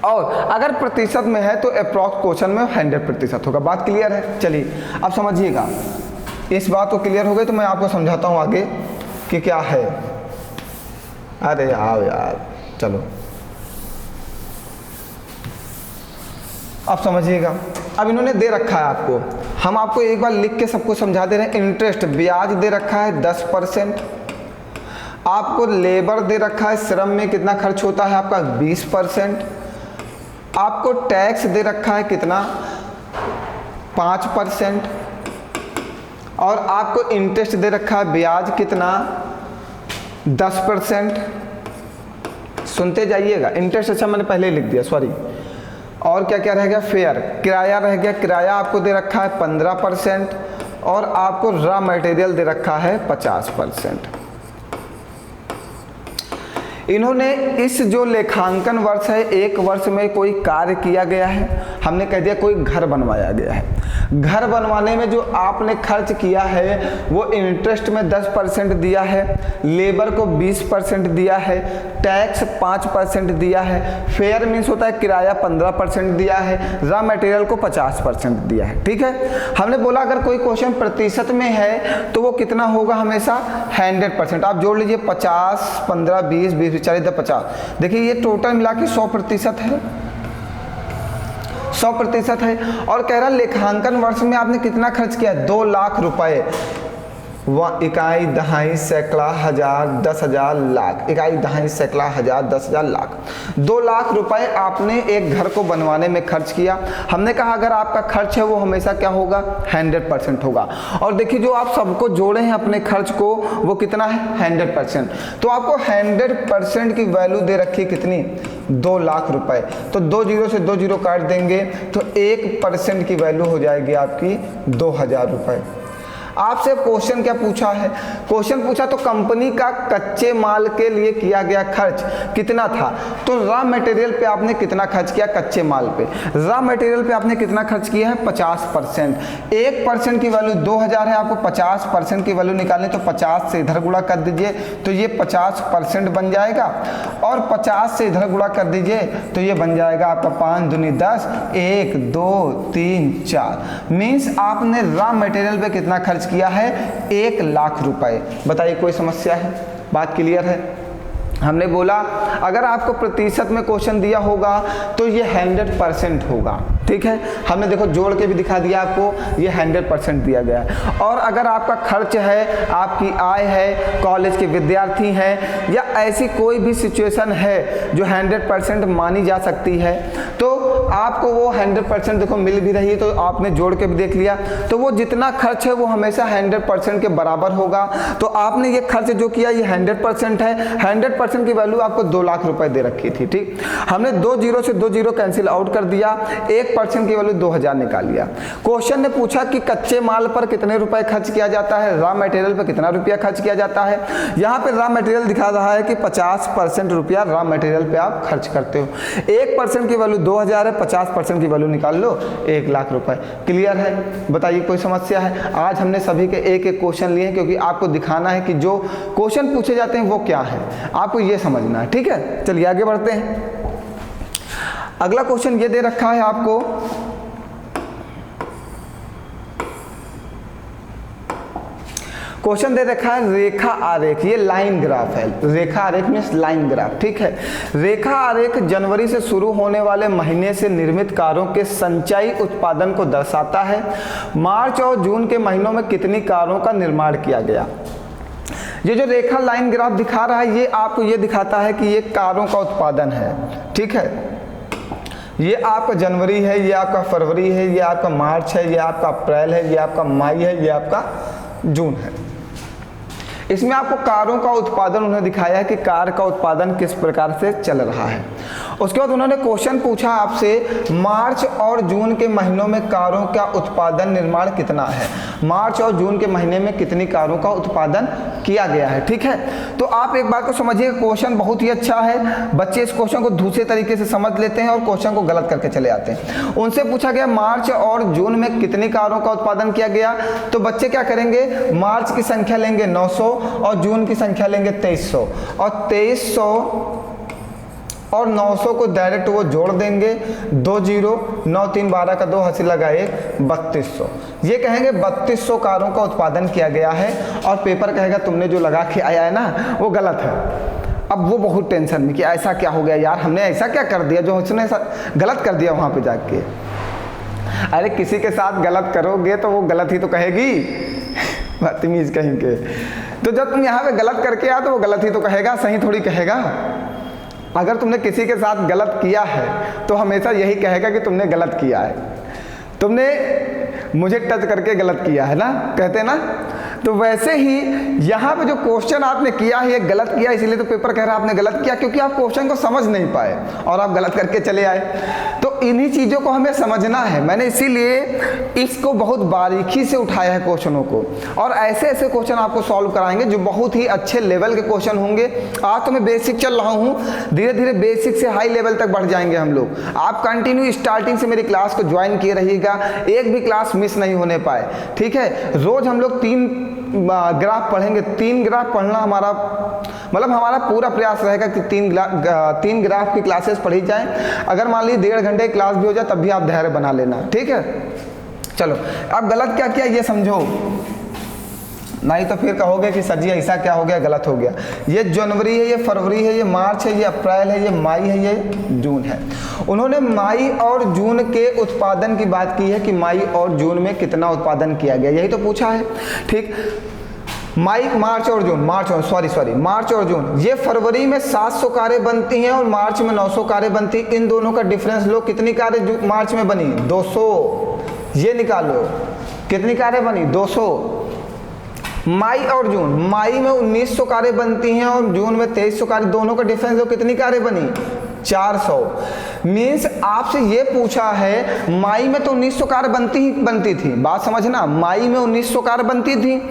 और अगर प्रतिशत में है तो अप्रॉक्स क्वेश्चन में 100% होगा। बात क्लियर है? चलिए अब समझिएगा। इस बात को क्लियर हो गई तो मैं आपको समझाता हूँ आगे कि क्या है। अरे आओ यार, चलो अब समझिएगा। अब इन्होंने दे रखा है आपको, हम आपको एक बार लिख के सबको समझा दे रहे हैं। इंटरेस्ट, ब्याज दे रखा है 10%, आपको लेबर दे रखा है, श्रम में कितना खर्च होता है आपका 20%, आपको टैक्स दे रखा है कितना 5%, और आपको इंटरेस्ट दे रखा है ब्याज कितना 10%। सुनते जाइएगा, इंटरेस्ट अच्छा मैंने पहले ही लिख दिया, सॉरी। और क्या क्या रह गया? फेयर, किराया रह गया, किराया आपको दे रखा है 15%, और आपको रॉ मटेरियल दे रखा है 50%। इन्होंने इस जो लेखांकन वर्ष है, एक वर्ष में कोई कार्य किया गया है, हमने कह दिया कोई घर बनवाया गया है। घर बनवाने में जो आपने खर्च किया है वो इंटरेस्ट में 10% दिया है, लेबर को 20% दिया है, टैक्स 5% दिया है, फेयर मीन्स होता है किराया 15% दिया है, रॉ मटेरियल को 50% दिया है, ठीक है। हमने बोला अगर कोई क्वेश्चन प्रतिशत में है तो वो कितना होगा? हमेशा 100%। आप जोड़ लीजिए 50, 15, 20, 20, 40, 50। देखिए ये टोटल मिला के 100% है, 100% है। और कह रहा लेखांकन वर्ष में आपने कितना खर्च किया? 2 लाख रुपए। इकाई, दहाई, सैकड़ा, हजार, 10,000, लाख। इकाई, दहाई, सैकड़ा, हजार, 10,000, लाख। 2 लाख रुपए आपने एक घर को बनवाने में खर्च किया। हमने कहा अगर आपका खर्च है वो हमेशा क्या होगा? 100% होगा। और देखिए जो आप सबको जोड़े हैं अपने खर्च को, वो कितना है? 100%। तो आपको 100% की वैल्यू दे रखी कितनी? 2 लाख रुपए। तो 2 जीरो से 2 जीरो काट देंगे तो 1% की वैल्यू हो जाएगी आपकी 2,000 रुपए। आपसे क्वेश्चन क्या पूछा है? क्वेश्चन पूछा तो कंपनी का कच्चे माल के लिए किया गया खर्च कितना था? तो रॉ मटेरियल पे आपने कितना खर्च किया? कच्चे माल पे रॉ मटेरियल पे आपने कितना खर्च किया है? 50%। 1% की वैल्यू 2,000 है, आपको 50% की वैल्यू निकालनी, तो 50 से इधर गुणा कर दीजिए तो ये 50% बन जाएगा, और 50 से इधर गुणा कर दीजिए तो ये बन जाएगा आपका 5 दूनी 10, 1, 2, 3, 4। मीन्स आपने रॉ मटेरियल पे कितना खर्च किया है? 1 लाख रुपए। बताइए कोई समस्या है? बात क्लियर है? हमने बोला अगर आपको प्रतिशत में क्वेश्चन दिया होगा तो ये 100% होगा, ठीक है। हमने देखो जोड़ के भी दिखा दिया आपको, ये 100% दिया गया है। और अगर आपका खर्च है, आपकी आय है, कॉलेज के विद्यार्थी हैं, या ऐसी कोई भी सिचुएशन है जो 100% मानी जा सकती है, तो आपको वो 100% देखो मिल भी रही है, तो आपने जोड़ के भी देख लिया, तो वो जितना खर्च है वो हमेशा 100% के बराबर होगा। तो आपने ये खर्च जो किया ये 100% है, 100% की वैल्यू आपको 2 लाख रुपए दे रखी थी, ठीक। हमने 2 जीरो से 2 जीरो कैंसिल आउट कर दिया, 1% की वैल्यू 2000 निकाल लिया। क्वेश्चन ने पूछा कि कच्चे माल पर कितने रुपए खर्च किया जाता है, रॉ मटेरियल पर कितना रुपया खर्च किया जाता है। यहाँ पे रॉ मटेरियल दिखा रहा है कि 50% रुपया रॉ मटेरियल पे आप खर्च करते हो। 1% की वैल्यू 2000 है, 50% की वैल्यू निकाल लो 1 लाख रुपए। क्लियर है? बताइए कोई समस्या है? आज हमने सभी के एक एक क्वेश्चन लिए हैं, क्योंकि आपको दिखाना है कि जो क्वेश्चन पूछे जाते हैं वो क्या है, आपको ये समझना है, ठीक है। चलिए आगे बढ़ते हैं। अगला क्वेश्चन ये दे रखा है आपको, क्वेश्चन दे रखा है रेखा आरेख, ये लाइन ग्राफ है। रेखा आरेख मीन्स लाइन ग्राफ, ठीक है। रेखा आरेख जनवरी से शुरू होने वाले महीने से निर्मित कारों के संचयी उत्पादन को दर्शाता है। मार्च और जून के महीनों में कितनी कारों का निर्माण किया गया। ये जो रेखा लाइन ग्राफ दिखा रहा है ये आपको ये दिखाता है कि ये कारों का उत्पादन है, ठीक है। ये आपका जनवरी है, ये आपका फरवरी है, ये आपका मार्च है, ये आपका अप्रैल है, ये आपका मई है, ये आपका जून है। इसमें आपको कारों का उत्पादन उन्होंने दिखाया है कि कार का उत्पादन किस प्रकार से चल रहा है। उसके बाद उन्होंने क्वेश्चन पूछा आपसे मार्च और जून के महीनों में कारों का उत्पादन निर्माण कितना है। मार्च और जून के महीने में कितनी कारों का उत्पादन किया गया है, ठीक है। तो आप एक बात को समझिए, क्वेश्चन बहुत ही अच्छा है। बच्चे इस क्वेश्चन को दूसरे तरीके से समझ लेते हैं और क्वेश्चन को गलत करके चले आते हैं। उनसे पूछा गया मार्च और जून में कितनी कारों का उत्पादन किया गया, तो बच्चे क्या करेंगे, मार्च की संख्या लेंगे 900 और जून की संख्या लेंगे 2300, और 2300 और 900 को डायरेक्ट वो जोड़ देंगे, 2 जीरो 9 3 12 का 2 हासिल लगा 1 3200। ये कहेंगे 3200 कारों का उत्पादन किया गया है, और पेपर कहेगा तुमने जो लगा के आया है ना वो गलत है। अब वो बहुत टेंशन में कि ऐसा क्या हो गया यार, हमने ऐसा क्या कर दिया जो उसने गलत कर दिया वहाँ पे जाके। अरे किसी के साथ गलत करोगे तो वो गलत ही तो कहेगी, बदतमीज कहीं के। तो जब तुम यहाँ पे गलत करके आ तो वो गलत ही तो कहेगा, सही थोड़ी कहेगा। अगर तुमने किसी के साथ गलत किया है तो हमेशा यही कहेगा कि तुमने गलत किया है, तुमने मुझे टच करके गलत किया है ना, कहते ना। तो वैसे ही यहाँ पे जो क्वेश्चन आपने किया है ये गलत किया, इसीलिए तो पेपर कह रहा है आपने गलत किया, क्योंकि आप क्वेश्चन को समझ नहीं पाए और आप गलत करके चले आए। तो इन्हीं चीज़ों को हमें समझना है। मैंने इसीलिए इसको बहुत बारीकी से उठाया है क्वेश्चनों को, और ऐसे ऐसे क्वेश्चन आपको सॉल्व कराएंगे जो बहुत ही अच्छे लेवल के क्वेश्चन होंगे। आज तो मैं बेसिक चल रहा हूँ, धीरे धीरे बेसिक से हाई लेवल तक बढ़ जाएंगे हम लोग। आप कंटिन्यू स्टार्टिंग से मेरी क्लास को ज्वाइन किए रहिएगा, एक भी क्लास मिस नहीं होने पाए, ठीक है। रोज हम लोग 3 ग्राफ पढ़ेंगे, 3 ग्राफ पढ़ना हमारा मतलब हमारा पूरा प्रयास रहेगा कि 3 ग्राफ की क्लासेस पढ़ी जाएं। अगर मान लीजिए 1.5 घंटे की क्लास भी हो जाए तब भी आप धैर्य बना लेना, ठीक है। चलो अब गलत क्या किया ये समझो, नहीं तो फिर कहोगे कि सर जी ऐसा क्या हो गया, गलत हो गया। ये जनवरी है, ये फरवरी है, ये मार्च है, ये अप्रैल है, ये मई है, ये जून है। उन्होंने मई और जून के उत्पादन की बात की है कि मई और जून में कितना उत्पादन किया गया, यही तो पूछा है, ठीक। मार्च और जून, ये फरवरी में 700 कारें बनती हैं और मार्च में 900 कारें बनती। इन दोनों का डिफरेंस लो, कितनी कारें मार्च में बनी, 200। ये निकालो कितनी कारें बनी, 200। मई और जून, मई में 1900 कारें बनती हैं और जून में 2300 कारें, दोनों का डिफरेंस लो, कितनी कारें बनी, 400। मीन्स आपसे ये पूछा है मई में तो 1900 कार बनती थी, बात समझना, मई में 1900 कार बनती थी,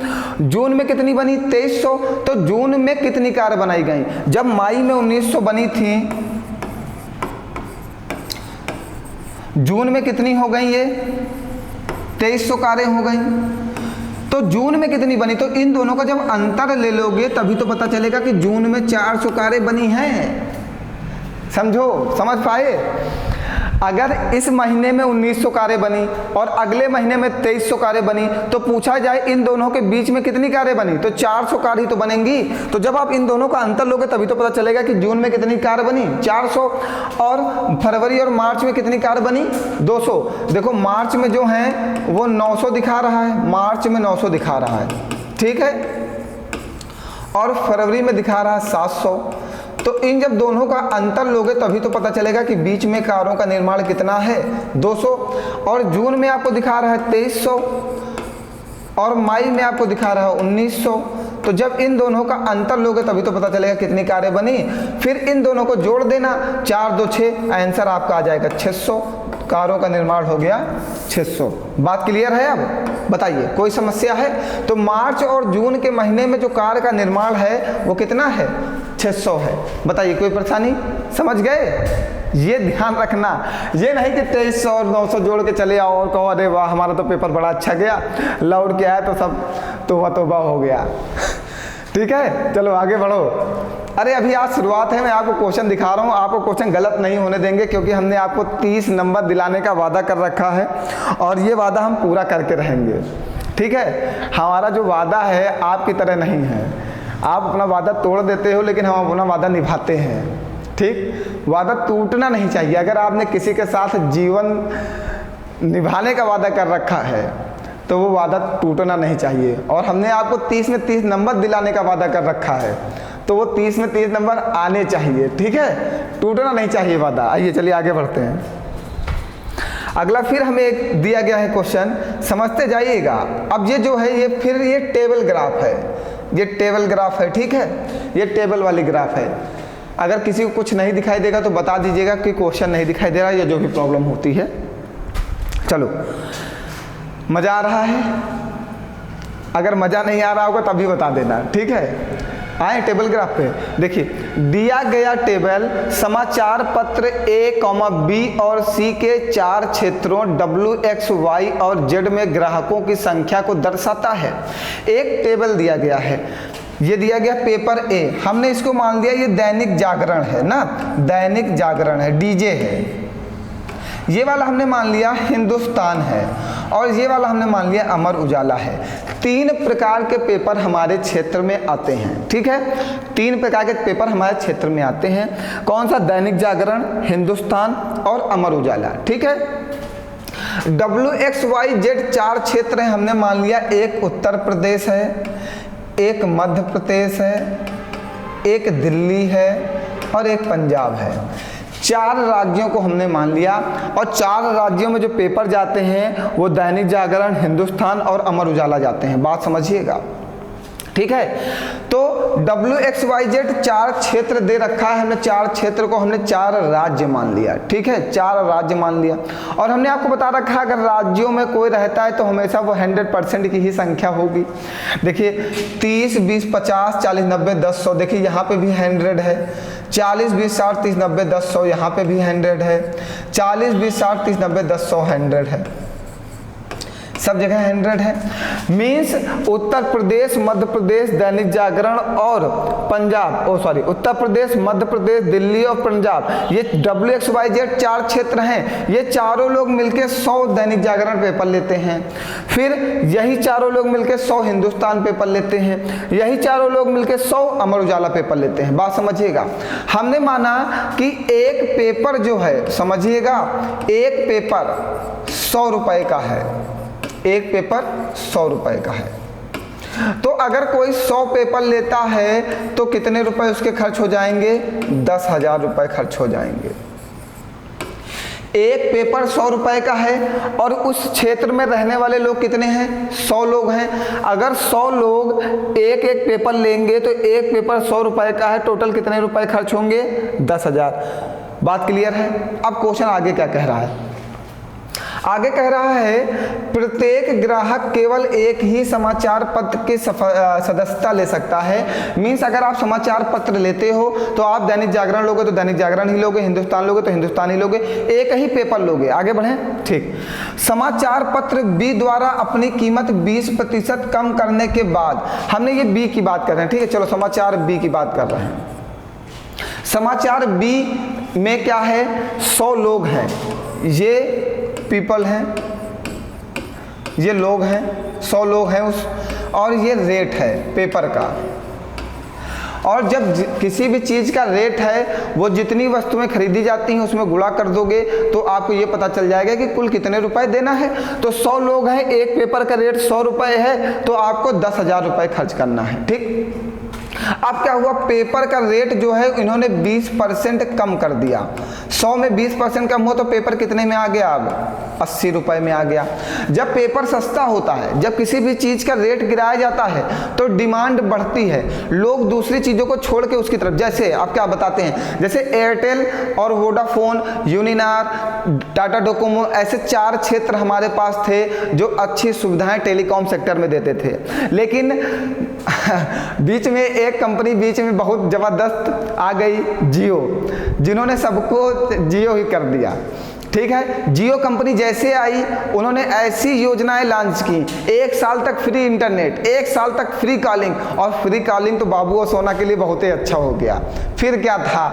जून में कितनी बनी, 2300। तो जून में कितनी कार बनाई गई, जब मई में 1900 बनी थी, जून में कितनी हो गई, ये 2300 कारें हो गई। तो जून में कितनी बनी, तो इन दोनों का जब अंतर ले लोगे तभी तो पता चलेगा कि जून में 400 कारें बनी हैं। समझो, समझ पाए। अगर इस महीने में 1900 कारें बनी और अगले महीने में 2300 कारें बनी, तो पूछा जाए इन दोनों के बीच में कितनी कारें बनी, तो 400 कार ही तो बनेंगी। तो जब आप इन दोनों का अंतर लोगे तभी तो पता चलेगा कि जून में कितनी कार बनी, 400, और फरवरी और मार्च में कितनी कार बनी, 200। देखो मार्च में जो है वो 900 दिखा रहा है, मार्च में 900 दिखा रहा है, ठीक है, और फरवरी में दिखा रहा है 700। तो तो इन जब दोनों का अंतर लोगे तभी तो पता चलेगा कि बीच में कारों का निर्माण कितना है, 200, और जून में आपको दिखा रहा है 2300, और मई में आपको दिखा रहा है 1900। तो जब इन दोनों का अंतर लोगे तभी तो पता चलेगा कितनी कारें बनी। फिर इन दोनों को जोड़ देना, 4 2 6, आंसर आपका आ जाएगा 600। कारों का निर्माण हो गया 600। बात क्लियर है? अब बताइए कोई समस्या है? तो मार्च और जून के महीने में जो कार का निर्माण है वो कितना है? 600 है। बताइए कोई परेशानी? समझ गए? ये ध्यान रखना, ये नहीं कि 2300 और 900 जोड़ के चले आओ और कहो अरे वाह हमारा तो पेपर बड़ा अच्छा गया, लौट के आया तो सब तोबा हो गया। ठीक है, चलो आगे बढ़ो। अरे अभी आज शुरुआत है, मैं आपको क्वेश्चन दिखा रहा हूँ, आपको क्वेश्चन गलत नहीं होने देंगे क्योंकि हमने आपको 30 नंबर दिलाने का वादा कर रखा है और ये वादा हम पूरा करके रहेंगे। ठीक है, हमारा जो वादा है आपकी तरह नहीं है, आप अपना वादा तोड़ देते हो लेकिन हम अपना वादा निभाते हैं। ठीक, वादा टूटना नहीं चाहिए। अगर आपने किसी के साथ जीवन निभाने का वादा कर रखा है तो वो वादा टूटना नहीं चाहिए। और हमने आपको 30 में 30 नंबर दिलाने का वादा कर रखा है तो वो 30 में 30 नंबर आने चाहिए। ठीक है, टूटना नहीं चाहिए वादा। आइए चलिए आगे बढ़ते हैं। अगला फिर हमें एक दिया गया है क्वेश्चन, समझते जाइएगा। अब ये जो है ये टेबल ग्राफ है, ये टेबल ग्राफ है। ठीक है, ये टेबल वाली ग्राफ है। अगर किसी को कुछ नहीं दिखाई देगा तो बता दीजिएगा कि क्वेश्चन नहीं दिखाई दे रहा या जो भी प्रॉब्लम होती है। चलो, मज़ा आ रहा है? अगर मज़ा नहीं आ रहा होगा तभी बता देना। ठीक है, आए टेबल ग्राफ पे। देखिए, दिया गया टेबल समाचार पत्र A, B और C के 4 क्षेत्रों W, X, Y और Z में ग्राहकों की संख्या को दर्शाता है। एक टेबल दिया गया है, ये दिया गया पेपर A, हमने इसको मान लिया ये दैनिक जागरण है ना, दैनिक जागरण है, DJ है। ये वाला हमने मान लिया हिंदुस्तान है और ये वाला हमने मान लिया अमर उजाला है। 3 प्रकार के पेपर हमारे क्षेत्र में आते हैं। ठीक है, 3 प्रकार के पेपर हमारे क्षेत्र में आते हैं। कौन सा? दैनिक जागरण, हिंदुस्तान और अमर उजाला। ठीक है, W, X, Y, Z 4 क्षेत्र हैं, हमने मान लिया एक उत्तर प्रदेश है, एक मध्य प्रदेश है, एक दिल्ली है और एक पंजाब है। 4 राज्यों को हमने मान लिया और 4 राज्यों में जो पेपर जाते हैं वो दैनिक जागरण, हिंदुस्तान और अमर उजाला जाते हैं। बात समझिएगा। ठीक है, तो W, X, Y, Z 4 क्षेत्र दे रखा है, हमने 4 क्षेत्र को हमने 4 राज्य मान लिया। ठीक है, 4 राज्य मान लिया और हमने आपको बता रखा है अगर राज्यों में कोई रहता है तो हमेशा वो 100% की ही संख्या होगी। देखिए 30, 20, 50, 40, 90, 10, 100। देखिए यहाँ पे भी 100 है, 40, 20, 60, 30, 90, 10, 100। यहाँ पे भी 100 है, 40, 20, 60, 30, 90, 10, 100, 100 है, सब जगह 100 है। मीन्स उत्तर प्रदेश, मध्य प्रदेश, दैनिक जागरण और पंजाब, उत्तर प्रदेश, मध्य प्रदेश, दिल्ली और पंजाब, ये W, X, Y, Z 4 क्षेत्र हैं। ये चारों लोग मिलके 100 दैनिक जागरण पेपर लेते हैं, फिर यही चारों लोग मिलके 100 हिंदुस्तान पेपर लेते हैं, यही चारों लोग मिलके 100 अमर उजाला पेपर लेते हैं। बात समझिएगा। हमने माना कि एक पेपर जो है, समझिएगा, एक पेपर 100 रुपए का है, एक पेपर 100 रुपए का है। तो अगर कोई 100 पेपर लेता है तो कितने रुपए उसके खर्च हो जाएंगे? 10,000 रुपए खर्च हो जाएंगे। एक पेपर 100 रुपए का है और उस क्षेत्र में रहने वाले लोग कितने हैं? 100 लोग हैं। अगर 100 लोग एक एक पेपर लेंगे तो एक पेपर 100 रुपए का है, टोटल कितने रुपए खर्च होंगे? 10,000। बात क्लियर है? अब क्वेश्चन आगे क्या कह रहा है? आगे कह रहा है प्रत्येक ग्राहक केवल एक ही समाचार पत्र की सदस्यता ले सकता है। मीन्स अगर आप समाचार पत्र लेते हो तो आप दैनिक जागरण लोगे तो दैनिक जागरण ही लोगे, हिंदुस्तान लोगे तो हिंदुस्तान ही लोगे, एक ही पेपर लोगे। आगे बढ़ें। ठीक, समाचार पत्र बी द्वारा अपनी कीमत 20% कम करने के बाद, हमने ये बी की बात कर रहे हैं। ठीक है, चलो समाचार बी की बात कर रहे हैं। समाचार बी में क्या है? 100 लोग हैं, ये पीपल हैं, ये लोग हैं, 100 लोग हैं उस, और ये रेट है पेपर का। और जब किसी भी चीज़ का रेट है वो जितनी वस्तुएं खरीदी जाती हैं उसमें गुणा कर दोगे तो आपको ये पता चल जाएगा कि कुल कितने रुपए देना है। तो 100 लोग हैं, एक पेपर का रेट 100 रुपए है तो आपको 10,000 रुपये खर्च करना है। ठीक, अब क्या हुआ, पेपर का रेट जो है इन्होंने 20% कम कर दिया। 100 में 20% कम हुआ तो पेपर कितने में आ गया, अब 80 रुपए में आ गया। जब पेपर सस्ता होता है, जब किसी भी चीज़ का रेट गिराया जाता है तो डिमांड बढ़ती है, लोग दूसरी चीज़ों को छोड़ के उसकी तरफ, जैसे आप क्या बताते हैं, जैसे एयरटेल और वोडाफोन, यूनिनार, टाटा डोकोमो, ऐसे 4 क्षेत्र हमारे पास थे जो अच्छी सुविधाएं टेलीकॉम सेक्टर में देते थे। लेकिन बीच में एक कंपनी बीच में बहुत ज़बरदस्त आ गई, जियो, जिन्होंने सबको जियो ही कर दिया। ठीक है, जियो कंपनी जैसे आई उन्होंने ऐसी योजनाएं लॉन्च की, 1 साल तक फ्री इंटरनेट, 1 साल तक फ्री कॉलिंग, और फ्री कॉलिंग तो बाबू और सोना के लिए बहुत ही अच्छा हो गया। फिर क्या था,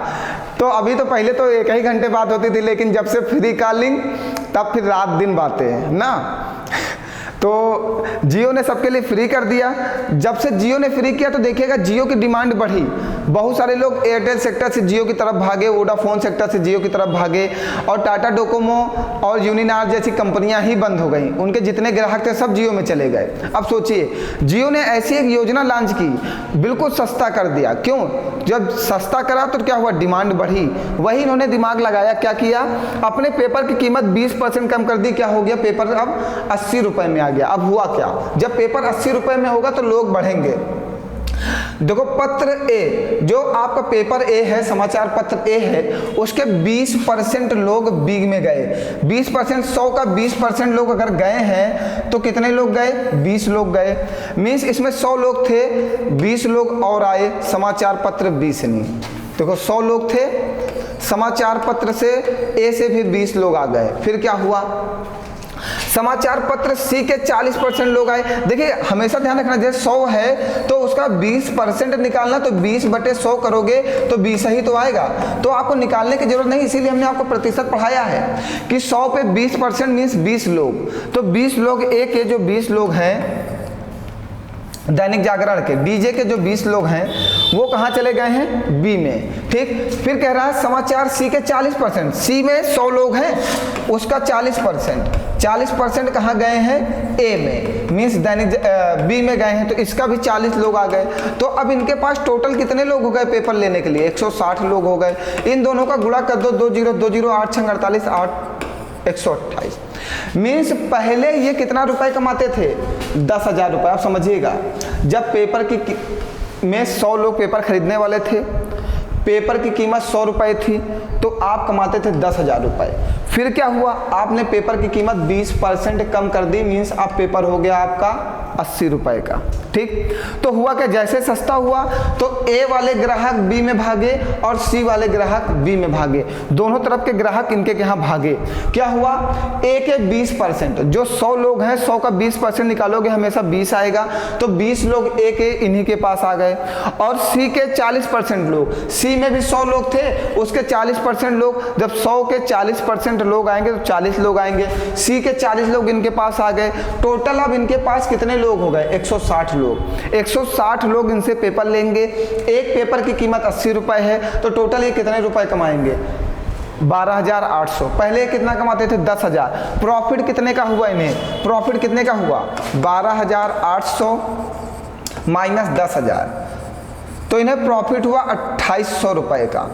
तो अभी तो पहले तो 1 ही घंटे बात होती थी, लेकिन जब से फ्री कॉलिंग तब फिर रात दिन बातें ना। तो जियो ने सबके लिए फ्री कर दिया। जब से जियो ने फ्री किया तो देखिएगा जियो की डिमांड बढ़ी, बहुत सारे लोग एयरटेल सेक्टर से जियो की तरफ भागे, वोडाफोन सेक्टर से जियो की तरफ भागे, और टाटा डोकोमो और यूनिनार जैसी कंपनियां ही बंद हो गई, उनके जितने ग्राहक थे सब जियो में चले गए। अब सोचिए, जियो ने ऐसी एक योजना लॉन्च की, बिल्कुल सस्ता कर दिया। क्यों, जब सस्ता करा तो क्या हुआ, डिमांड बढ़ी। वही इन्होंने दिमाग लगाया, क्या किया, अपने पेपर की कीमत 20% कम कर दी। क्या हो गया, पेपर अब 80 रुपए में आ गया। अब हुआ क्या, जब पेपर 80 रुपए में होगा तो लोग बढ़ेंगे। देखो, पत्र ए, जो आपका पेपर ए है, समाचार पत्र ए है, उसके 20% लोग बी में गए। 20%, 100 का 20% लोग अगर गए हैं तो कितने लोग गए, 20 लोग गए। मीन्स इसमें 100 लोग थे, 20 लोग और आए, समाचार पत्र बी से नहीं। देखो, 100 लोग थे, समाचार पत्र से ए से भी 20 लोग आ गए। फिर क्या हुआ, समाचार पत्र सी के 40% लोग आए। देखिए, हमेशा ध्यान रखना, जैसे 100 है तो उसका 20% निकालना, तो 20/100 करोगे तो 20 ही तो आएगा, तो आपको निकालने की जरूरत नहीं। इसीलिए हमने आपको प्रतिशत पढ़ाया है कि 100 पे 20% मीन्स 20 लोग। तो 20 लोग ए के जो 20 लोग हैं, दैनिक जागरण के डीजे के जो 20 लोग हैं वो कहाँ चले गए हैं, बी में। ठीक, फिर कह रहा है समाचार सी के 40%, सी में 100 लोग हैं, उसका 40% कहाँ गए हैं, ए में, मीन्स दैनिक बी में गए हैं, तो इसका भी 40 लोग आ गए। तो अब इनके पास टोटल कितने लोग हो गए पेपर लेने के लिए, 160 लोग हो गए। इन दोनों का गुणा कर दो, 2 0 2 0 8 6 48 8 128। मीन्स पहले ये कितना रुपए कमाते थे, 10,000 रुपये। आप समझिएगा, जब पेपर की में 100 लोग पेपर खरीदने वाले थे, पेपर की कीमत 100 रुपये थी, तो आप कमाते थे 10,000 रुपये। फिर क्या हुआ, आपने पेपर की कीमत 20% कम कर दी, मीन्स अब पेपर हो गया आपका 80 रुपये का। ठीक, तो हुआ क्या, जैसे सस्ता हुआ तो ए वाले ग्राहक बी में भागे और सी वाले ग्राहक बी में भागे, दोनों तरफ के ग्राहक इनके यहाँ भागे। क्या हुआ, ए के 20%, जो 100 लोग हैं, 100 का 20% निकालोगे हमेशा 20 आएगा, तो 20 लोग ए के इन्हीं के पास आ गए। और सी के 40% लोग, सी में भी 100 लोग थे, उसके 40% लोग, जब 100 के 40% लोग आएंगे तो 40 लोग आएंगे, सी के 40 लोग इनके पास आ गए। टोटल अब इनके पास कितने लोग हो गए, 160 लोग। 160 लोग इनसे पेपर लेंगे। एक पेपर की कीमत 80 रुपए है, तो टोटल ये कितने रुपए कमाएंगे, 12,800। पहले कितना कमाते थे, 10,000। प्रॉफिट कितने का हुआ इन्हें, प्रॉफिट कितने का हुआ, 12,800 माइनस 10,000, तो इन्हें प्रॉफिट हुआ 2,800 रुपए का।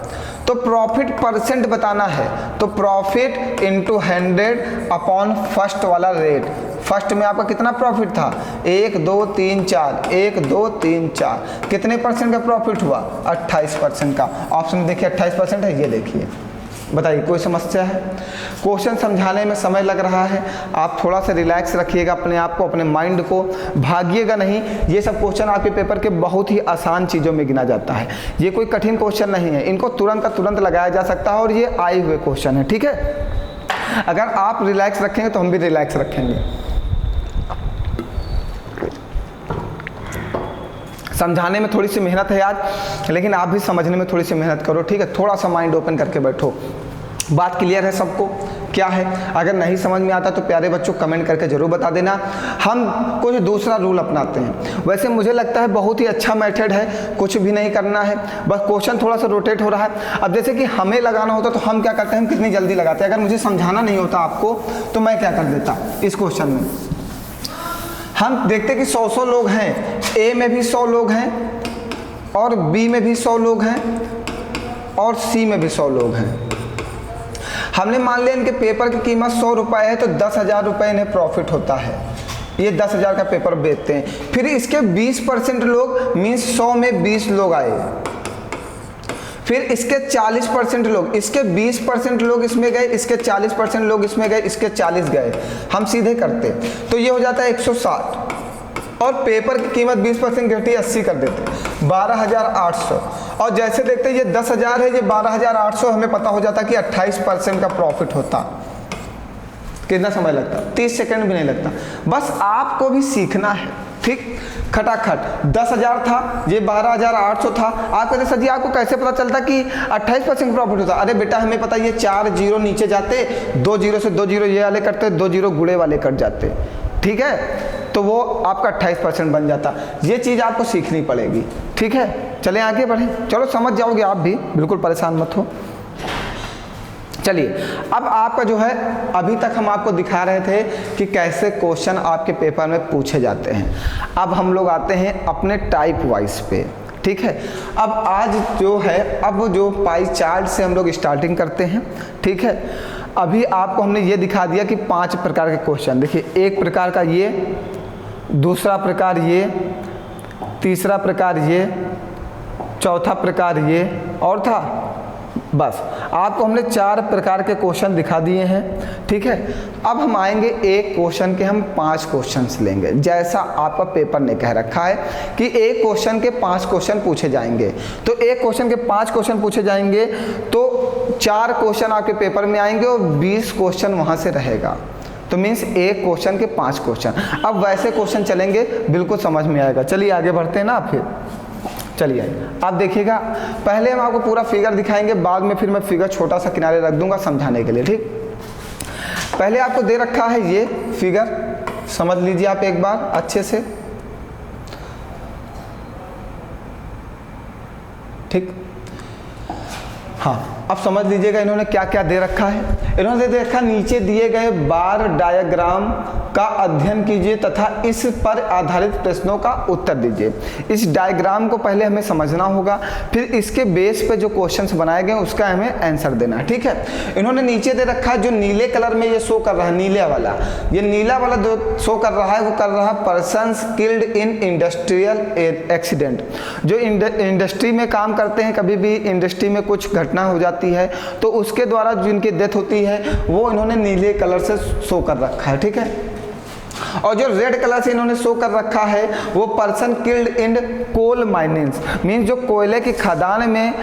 तो प्रॉफिट परसेंट बताना है, तो प्रॉफिट इंटू 100 अपॉन फर्स्ट वाला रेट। फर्स्ट में आपका कितना प्रॉफिट था, 1 2 3 4, 1 2 3 4, कितने परसेंट का प्रॉफिट हुआ, 28% का। ऑप्शन देखिए 28% है, ये देखिए। बताइए, कोई समस्या है? क्वेश्चन समझाने में समय लग रहा है, आप थोड़ा सा रिलैक्स रखिएगा अपने आप को, अपने माइंड को, भागिएगा नहीं। ये सब क्वेश्चन आपके पेपर के बहुत ही आसान चीज़ों में गिना जाता है, ये कोई कठिन क्वेश्चन नहीं है, इनको तुरंत का तुरंत लगाया जा सकता है और ये आए हुए क्वेश्चन है। ठीक है, अगर आप रिलैक्स रखेंगे तो हम भी रिलैक्स रखेंगे। समझाने में थोड़ी सी मेहनत है आज, लेकिन आप भी समझने में थोड़ी सी मेहनत करो। ठीक है, थोड़ा सा माइंड ओपन करके बैठो। बात क्लियर है सबको, क्या है? अगर नहीं समझ में आता तो प्यारे बच्चों कमेंट करके ज़रूर बता देना। हम कुछ दूसरा रूल अपनाते हैं। वैसे मुझे लगता है बहुत ही अच्छा मेथड है, कुछ भी नहीं करना है, बस क्वेश्चन थोड़ा सा रोटेट हो रहा है। अब जैसे कि हमें लगाना होता तो हम क्या करते हैं, हम कितनी जल्दी लगाते हैं। अगर मुझे समझाना नहीं होता आपको तो मैं क्या कर देता, इस क्वेश्चन में हम देखते कि 100 लोग हैं, ए में भी 100 लोग हैं, और बी में भी 100 लोग हैं और सी में भी 100 लोग हैं। हमने मान लिया इनके पेपर की कीमत 100 रुपये है तो 10,000 रुपये इन्हें प्रॉफिट होता है, ये 10,000 का पेपर बेचते हैं। फिर इसके 20% लोग मीन्स 100 में 20 लोग आए, फिर इसके 40% लोग, इसके 20% लोग इसमें गए, इसके 40% लोग इसमें गए, इसके 40 गए, हम सीधे करते तो ये हो जाता है 160 और पेपर की कीमत 20% घटी 80 कर देते 12,800 और जैसे देखते ये 10,000 है, ये 12,800, हमें पता हो जाता कि 28% का प्रॉफिट होता। कितना समय लगता? 30 सेकंड भी नहीं लगता। बस आपको भी सीखना है, ठीक, खटाखट 10,000 था, ये 12,800 था। आप कहते सर जी आपको कैसे पता चलता कि 28% प्रॉफिट होता? अरे बेटा हमें पता ये 4 जीरो नीचे जाते, 2 जीरो से 2 जीरो ये वाले करते, 2 जीरो गुड़े वाले कट जाते, ठीक है, तो वो आपका 28% बन जाता। ये चीज़ आपको सीखनी पड़ेगी, ठीक है। चलें आगे बढ़ें, चलो समझ जाओगे आप भी, बिल्कुल परेशान मत हो। चलिए अब आपका जो है, अभी तक हम आपको दिखा रहे थे कि कैसे क्वेश्चन आपके पेपर में पूछे जाते हैं। अब हम लोग आते हैं अपने टाइप वाइज पे, ठीक है। अब आज जो है, अब जो पाई चार्ट से हम लोग स्टार्टिंग करते हैं, ठीक है। अभी आपको हमने ये दिखा दिया कि 5 प्रकार के क्वेश्चन, देखिए एक प्रकार का ये, दूसरा प्रकार ये, तीसरा प्रकार ये, चौथा प्रकार ये, और था बस। आपको हमने 4 प्रकार के क्वेश्चन दिखा दिए हैं, ठीक है। अब हम आएंगे एक क्वेश्चन के हम 5 क्वेश्चंस लेंगे, जैसा आपका पेपर ने कह रखा है कि एक क्वेश्चन के 5 क्वेश्चन पूछे जाएंगे। तो एक क्वेश्चन के 5 क्वेश्चन पूछे जाएंगे तो 4 क्वेश्चन आपके पेपर में आएंगे और 20 क्वेश्चन वहाँ से रहेगा। तो मीन्स एक क्वेश्चन के 5 क्वेश्चन। अब वैसे क्वेश्चन चलेंगे, बिल्कुल समझ में आएगा। चलिए आगे बढ़ते हैं ना। फिर चलिए आप देखिएगा, पहले हम आपको पूरा फिगर दिखाएंगे, बाद में फिर मैं फिगर छोटा सा किनारे रख दूंगा समझाने के लिए, ठीक। पहले आपको दे रखा है ये फिगर, समझ लीजिए आप एक बार अच्छे से, ठीक। हाँ अब समझ लीजिएगा इन्होंने क्या क्या दे रखा है। इन्होंने दे रखा नीचे दिए गए बार डायग्राम का अध्ययन कीजिए तथा इस पर आधारित प्रश्नों का उत्तर दीजिए। इस डायग्राम को पहले हमें समझना होगा, फिर इसके बेस पे जो क्वेश्चंस बनाए गए उसका हमें आंसर देना है, ठीक है। इन्होंने नीचे दे रखा है, जो नीले कलर में ये शो कर रहा है, नीले वाला, ये नीला वाला जो शो कर रहा है वो कर रहा है persons killed in industrial accident. जो इंडस्ट्री में काम करते हैं, कभी भी इंडस्ट्री में कुछ घटना हो जाती है तो उसके द्वारा जिनकी डेथ होती है वो इन्होंने नीले कलर से शो कर रखा है, ठीक है। और जो रेड कलर से इन्होंने शो कर रखा है वो person killed in coal minings, means जो कोयले की खदान में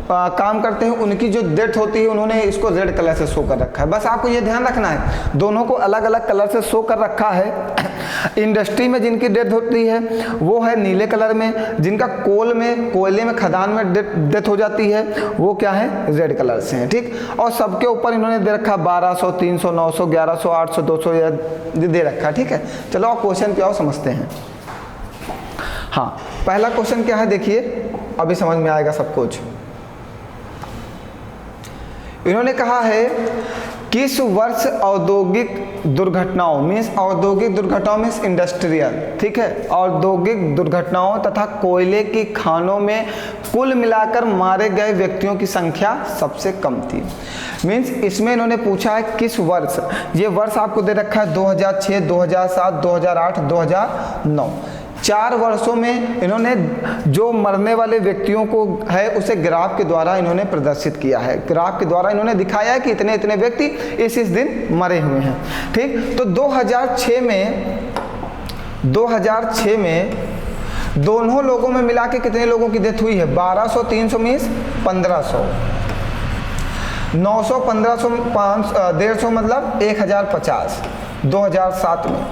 काम करते हैं उनकी जो डेथ होती है उन्होंने इसको रेड कलर से शो कर रखा है। बस आपको ये ध्यान रखना है, दोनों को अलग अलग कलर से शो कर रखा है। इंडस्ट्री में जिनकी डेथ होती है वो है नीले कलर में, जिनका कोयले में खदान में डेथ हो जाती है वो क्या है, रेड कलर से है, ठीक। और सबके ऊपर इन्होंने दे रखा 1200, 300, 900, 1100, 800, 200 ये दे रखा, ठीक है। चलो आप क्वेश्चन क्या हो समझते हैं। हाँ पहला क्वेश्चन क्या है देखिए, अभी समझ में आएगा सब कुछ। इन्होंने कहा है किस वर्ष औद्योगिक दुर्घटनाओं, मीन्स औद्योगिक दुर्घटनाओं मीन्स इंडस्ट्रियल, ठीक है, औद्योगिक दुर्घटनाओं तथा कोयले की खानों में कुल मिलाकर मारे गए व्यक्तियों की संख्या सबसे कम थी। मीन्स इसमें इन्होंने पूछा है किस वर्ष, ये वर्ष आपको दे रखा है 2006, 2007, 2008, 2009। 4 वर्षों में इन्होंने जो मरने वाले व्यक्तियों को है उसे ग्राफ के द्वारा इन्होंने प्रदर्शित किया है। ग्राफ के द्वारा इन्होंने दिखाया है कि इतने इतने व्यक्ति इस दिन मरे हुए हैं, ठीक। तो 2006 में दोनों लोगों में मिला के कितने लोगों की डेथ हुई है, 1200, 300 मीन्स 1500, 900, 1500, 150 मतलब 1050। 2007 में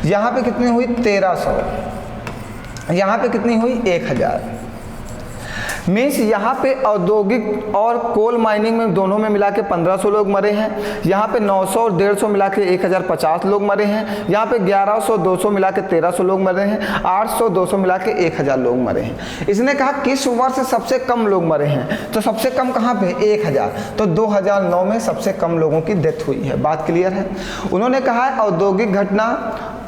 यहाँ पे कितनी हुई 1300, यहाँ पे कितनी हुई 1000। मीन्स यहाँ पे औद्योगिक और कोल माइनिंग में दोनों में मिला के 1500 लोग मरे हैं। यहाँ पे 900 और 150 मिला के 1050 लोग मरे हैं। यहाँ पे 1100 200 मिला के 1300 लोग मरे हैं। 800 200 मिला के 1000 लोग मरे हैं। इसने कहा किस वर्ष सबसे कम लोग मरे हैं, तो सबसे कम कहाँ पे 1000, तो 2009 में सबसे कम लोगों की डेथ हुई है। बात क्लियर है। उन्होंने कहा है औद्योगिक घटना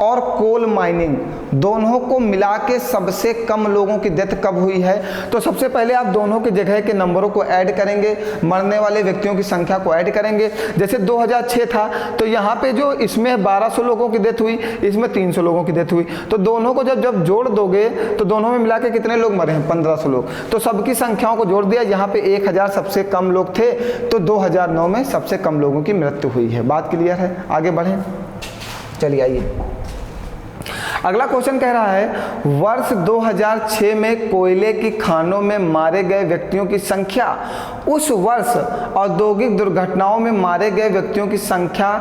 और कोल माइनिंग दोनों को मिला के सबसे कम लोगों की डेथ कब हुई है, तो सबसे पहले आप दोनों के जगह के नंबरों को ऐड करेंगे, मरने वाले व्यक्तियों की संख्या को ऐड करेंगे। जैसे 2006 था तो यहाँ पे जो इसमें 1200 लोगों की डेथ हुई, इसमें 300 लोगों की डेथ हुई, तो दोनों को जब जोड़ दोगे तो दोनों में मिला के कितने लोग मरे हैं, 1500 लोग। तो सबकी संख्याओं को जोड़ दिया, यहाँ पे 1000 सबसे कम लोग थे, तो 2009 में सबसे कम लोगों की मृत्यु हुई है। बात क्लियर है। आगे बढ़ें, चलिए आइए। अगला क्वेश्चन कह रहा है वर्ष 2006 में कोयले की खानों में मारे गए व्यक्तियों की संख्या उस वर्ष औद्योगिक दुर्घटनाओं में मारे गए व्यक्तियों की संख्या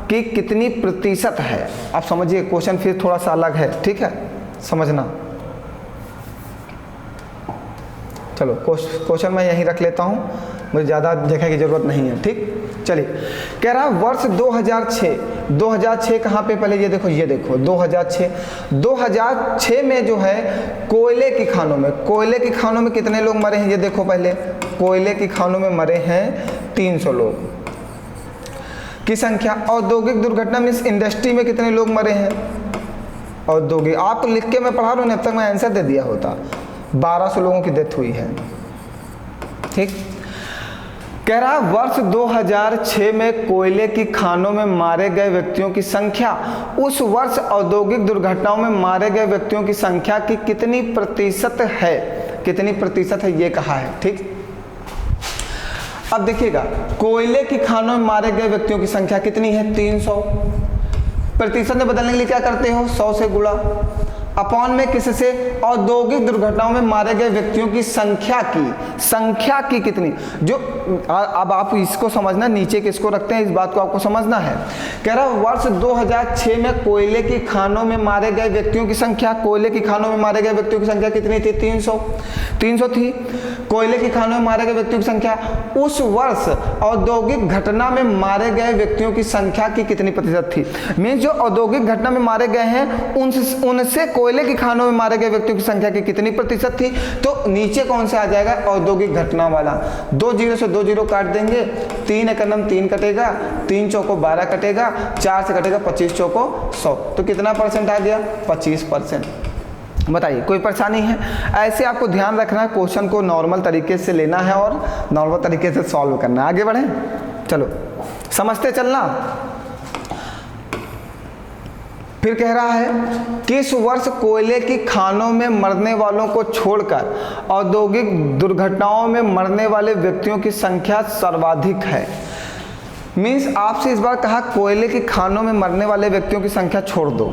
की कितनी प्रतिशत है। आप समझिए, क्वेश्चन फिर थोड़ा सा अलग है, ठीक है, समझना। चलो क्वेश्चन मैं यहीं रख लेता हूँ, मुझे ज़्यादा जगह की ज़रूरत नहीं है, ठीक। चलिए, कह रहा वर्ष 2006 कहाँ पे, पहले ये देखो 2006 में जो है कोयले की खानों में कितने लोग मरे हैं, ये देखो पहले कोयले की खानों में मरे हैं 300 लोग की संख्या। औद्योगिक दुर्घटना मीन्स इंडस्ट्री में कितने लोग मरे हैं, औद्योगिक, आपको लिख के मैं पढ़ा रहा हूँ, अब तक मैं आंसर दे दिया होता। 1200 लोगों की डेथ हुई है, ठीक। कह रहा वर्ष 2006 में कोयले की खानों में मारे गए व्यक्तियों की संख्या उस वर्ष औद्योगिक दुर्घटनाओं में मारे गए व्यक्तियों की संख्या की कितनी प्रतिशत है, ये कहा है, ठीक। अब देखिएगा, कोयले की खानों में मारे गए व्यक्तियों की संख्या कितनी है, 300। प्रतिशत में बदलने के लिए क्या करते हो, 100 से गुणा, अपॉन में किससे, औद्योगिक दुर्घटनाओं में मारे गए व्यक्तियों की संख्या की कितनी, जो अब आप इसको समझना, नीचे किसको रखते हैं इस बात को आपको समझना है। कह रहा वर्ष 2006 में कोयले की खानों में मारे गए व्यक्तियों की संख्या, कितनी थी, 300 थी। कोयले की खानों में मारे गए व्यक्तियों की संख्या उस वर्ष औद्योगिक घटना में मारे गए व्यक्तियों की संख्या की कितनी प्रतिशत थी। मीन्स जो औद्योगिक घटना में मारे गए हैं उनसे कोयले की खानों में मारे गए व्यक्तियों की संख्या की कितनी प्रतिशत थी, तो नीचे कौन सा आ जाएगा, औद्योगिक घटना वाला। 2 0 से 2 0 काट देंगे, 3 एकम 3 कटेगा, 3 चौको 12 कटेगा, 4 से कटेगा 25 चौको 100, तो कितना परसेंट आ गया, 25%। बताइए, कोई परेशानी है। ऐसे आपको ध्यान रखना है, क्वेश्चन को नॉर्मल तरीके से लेना है और नॉर्मल तरीके से सॉल्व करना है। आगे बढ़ें, चलो समझते चलना। फिर कह रहा है किस वर्ष कोयले की खानों में मरने वालों को छोड़कर औद्योगिक दुर्घटनाओं में मरने वाले व्यक्तियों की संख्या सर्वाधिक है। मीन्स आपसे इस बार कहा कोयले की खानों में मरने वाले व्यक्तियों की संख्या छोड़ दो।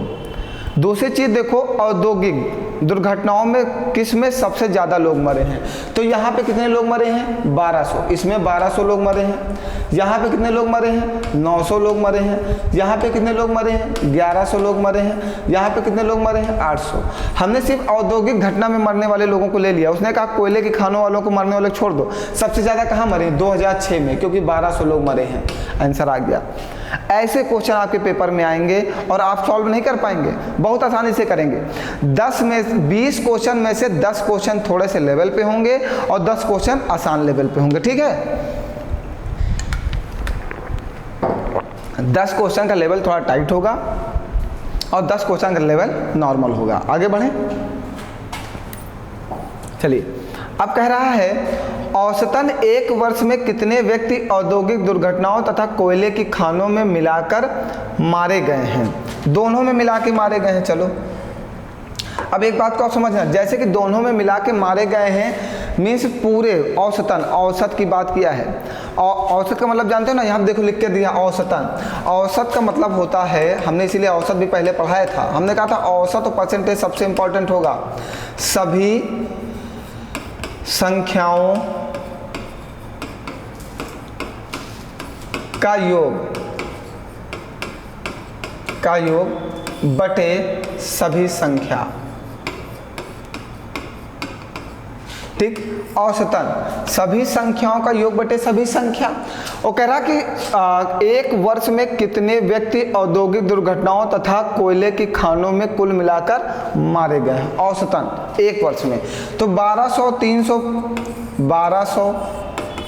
दूसरी चीज़ देखो, औद्योगिक दुर्घटनाओं में किस में सबसे ज़्यादा लोग मरे हैं, तो यहाँ पे कितने लोग मरे हैं, 1200, इसमें 1200 लोग मरे हैं। यहाँ पे कितने लोग मरे हैं, 900 लोग मरे हैं। यहाँ पे कितने लोग मरे हैं, 1100 लोग मरे हैं। यहाँ पे कितने लोग मरे हैं, 800। हमने सिर्फ औद्योगिक घटना में मरने वाले लोगों को ले लिया, उसने कहा कोयले की खानों वालों को मरने वाले छोड़ दो। सबसे ज़्यादा कहाँ मरे, 2006 में, क्योंकि 1200 लोग मरे हैं। आंसर आ गया। ऐसे क्वेश्चन आपके पेपर में आएंगे और आप सॉल्व नहीं कर पाएंगे, बहुत आसानी से करेंगे। 20 क्वेश्चन में से 10 क्वेश्चन थोड़े से लेवल पे होंगे और 10 क्वेश्चन आसान लेवल पे होंगे, ठीक है। 10 क्वेश्चन का लेवल थोड़ा टाइट होगा और 10 क्वेश्चन का लेवल नॉर्मल होगा। आगे बढ़ें, चलिए। अब कह रहा है औसतन एक वर्ष में कितने व्यक्ति औद्योगिक दुर्घटनाओं तथा कोयले की खानों में मिलाकर मारे गए हैं। दोनों में मिला के मारे गए हैं। चलो अब एक बात को आप समझना, जैसे कि दोनों में मिला के मारे गए हैं मीन्स पूरे औसतन, औसत की बात किया है। औसत का मतलब जानते हो ना, यहाँ देखो लिख के दिया औसतन। औसत का मतलब होता है, हमने इसीलिए औसत भी पहले पढ़ाया था, हमने कहा था औसत और परसेंटेज सबसे इंपॉर्टेंट होगा। सभी संख्याओं का योग बटे सभी संख्या, ठीक ठीक। औसतन सभी संख्याओं का योग बटे सभी संख्या। वो कह रहा कि एक वर्ष में कितने व्यक्ति औद्योगिक दुर्घटनाओं तथा कोयले की खानों में कुल मिलाकर मारे गए हैं, औसतन एक वर्ष में। तो 1200 300 1200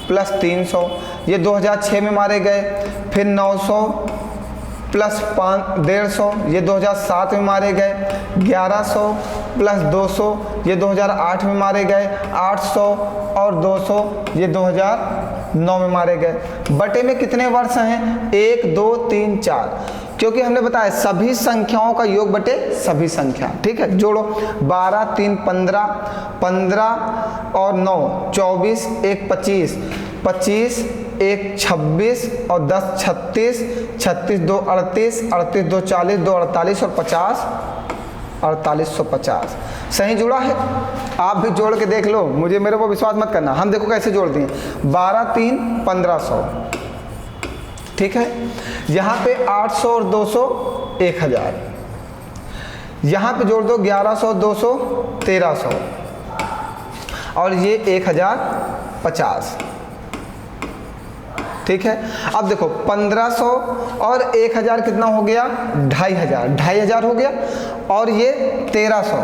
प्लस 300 ये 2006 में मारे गए। फिर 900 प्लस 150 ये 2007 में मारे गए। 1100 प्लस 200 ये 2008 में मारे गए। 800 और 200 ये 2009 में मारे गए। बटे में कितने वर्ष हैं? 1 2 3 4, क्योंकि हमने बताया सभी संख्याओं का योग बटे सभी संख्या। ठीक है, जोड़ो। 12 3 15, 15 और 9 24, 1 25, 25 1 26 और 10 36, 36 2 38, 38 2 40, 2 48 और 50 4850। सही जुड़ा है? आप भी जोड़ के देख लो, मुझे मेरे को विश्वास मत करना। हम देखो कैसे जोड़ दिए। 12 3 1500, ठीक है। यहाँ पे 800 और 200 1000, यहाँ पे जोड़ दो 1100 200 1300 और ये 1050, ठीक है। अब देखो 1500 और 1000 कितना हो गया? 2500, 2500 हो गया। और ये 1300,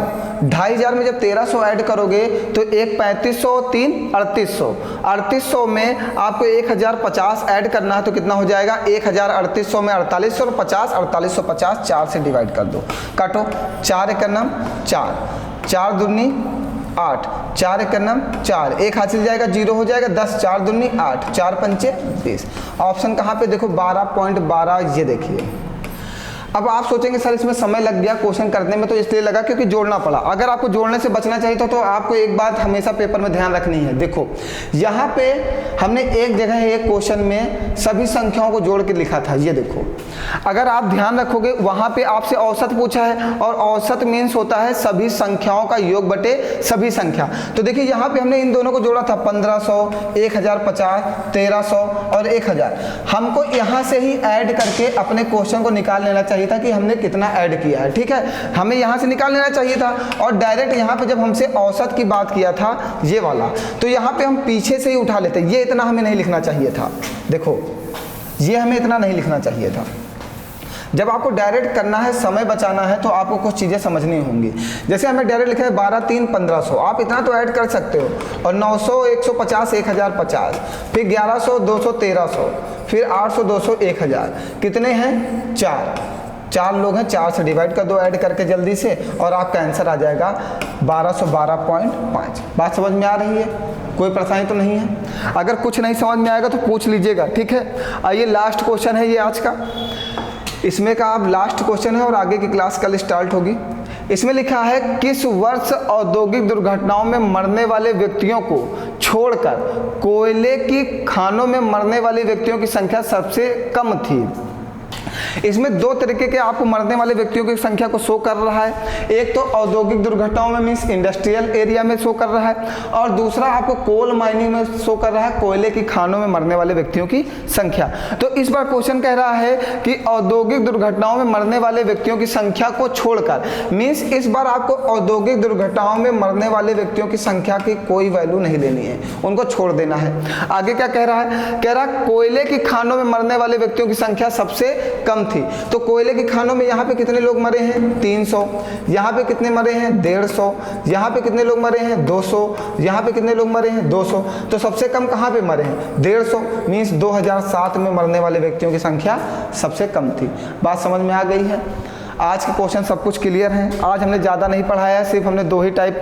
2500 में जब 1300 ऐड करोगे तो 1 3500 3 3800, 3800 में आपको 1050 ऐड करना है तो कितना हो जाएगा? 103800 में 4800 और 50, 4850 4 से डिवाइड कर दो, काटो। 4 1 4, 4 दूनी 8, 4 1 4, 1 हासिल जाएगा 0 हो जाएगा। 10 4 दूनी 8, 4 पंचे 20। ऑप्शन कहाँ पे? देखो 12.12, ये देखिए। अब आप सोचेंगे सर इसमें समय लग गया क्वेश्चन करने में, तो इसलिए लगा क्योंकि जोड़ना पड़ा। अगर आपको जोड़ने से बचना चाहिए तो आपको एक बात हमेशा पेपर में ध्यान रखनी है। देखो यहाँ पे हमने एक जगह एक क्वेश्चन में सभी संख्याओं को जोड़ के लिखा था, ये देखो। अगर आप ध्यान रखोगे वहाँ पे आपसे औसत पूछा है, और औसत मीन्स होता है सभी संख्याओं का योग बटे सभी संख्या। तो देखिए यहाँ पे हमने इन दोनों को जोड़ा था, 1500 1050 1300 और 1000। हमको यहाँ से ही ऐड करके अपने क्वेश्चन को निकाल लेना चाहिए था कि हमने कितना ऐड किया है। ठीक है, हमें यहाँ से निकाल लेना चाहिए था। और डायरेक्ट यहाँ पे जब हमसे औसत की बात किया था ये वाला, तो यहाँ पे हम पीछे से ही उठा लेते। ये इतना हमें नहीं लिखना चाहिए था। देखो ये हमें इतना नहीं लिखना चाहिए था। जब आपको डायरेक्ट करना है, समय बचाना है, तो आपको कुछ चीज़ें समझनी होंगी। जैसे हमें डायरेक्ट लिखा है 12 3 1500, आप इतना तो ऐड कर सकते हो। और 900 150 1050, फिर 1100 200 1300, फिर 800 200 1000। कितने हैं? 4 लोग हैं, 4 से डिवाइड कर दो ऐड करके जल्दी से, और आपका आंसर आ जाएगा 1212.5। बात समझ में आ रही है? कोई परेशानी तो नहीं है? अगर कुछ नहीं समझ में आएगा तो पूछ लीजिएगा, ठीक है। आइए लास्ट क्वेश्चन है ये आज का। इसमें का अब लास्ट क्वेश्चन है और आगे की क्लास कल स्टार्ट होगी। इसमें लिखा है किस वर्ष औद्योगिक दुर्घटनाओं में मरने वाले व्यक्तियों को छोड़कर कोयले की खानों में मरने वाले व्यक्तियों की संख्या सबसे कम थी। इसमें दो तरीके के आपको मरने वाले व्यक्तियों की संख्या को शो कर रहा है। एक तो औद्योगिक दुर्घटनाओं में मीन्स इंडस्ट्रियल एरिया में शो कर रहा है, और दूसरा आपको कोल माइनिंग में शो कर रहा है, कोयले की खानों में मरने वाले व्यक्तियों की संख्या। तो इस बार क्वेश्चन कह रहा है कि औद्योगिक दुर्घटनाओं में मरने वाले व्यक्तियों की संख्या को छोड़कर, मीन्स इस बार आपको औद्योगिक दुर्घटनाओं में मरने वाले व्यक्तियों की संख्या की कोई वैल्यू नहीं लेनी है, उनको छोड़ देना है। आगे क्या कह रहा है? कह रहा है कोयले की खानों में मरने वाले व्यक्तियों की संख्या सबसे कम थी। तो कोयले की खानों में यहाँ पे कितने लोग मरे हैं? 300। यहाँ पे कितने मरे हैं? 150। यहाँ पे कितने लोग मरे हैं? 200। यहाँ पे कितने लोग मरे हैं? 200। तो सबसे कम कहाँ पे मरे हैं? 150, मीन्स 2007 में मरने वाले व्यक्तियों की संख्या सबसे कम थी। बात समझ में आ गई है? आज के क्वेश्चन सब कुछ क्लियर हैं। आज हमने ज़्यादा नहीं पढ़ाया है, सिर्फ हमने 2 ही टाइप,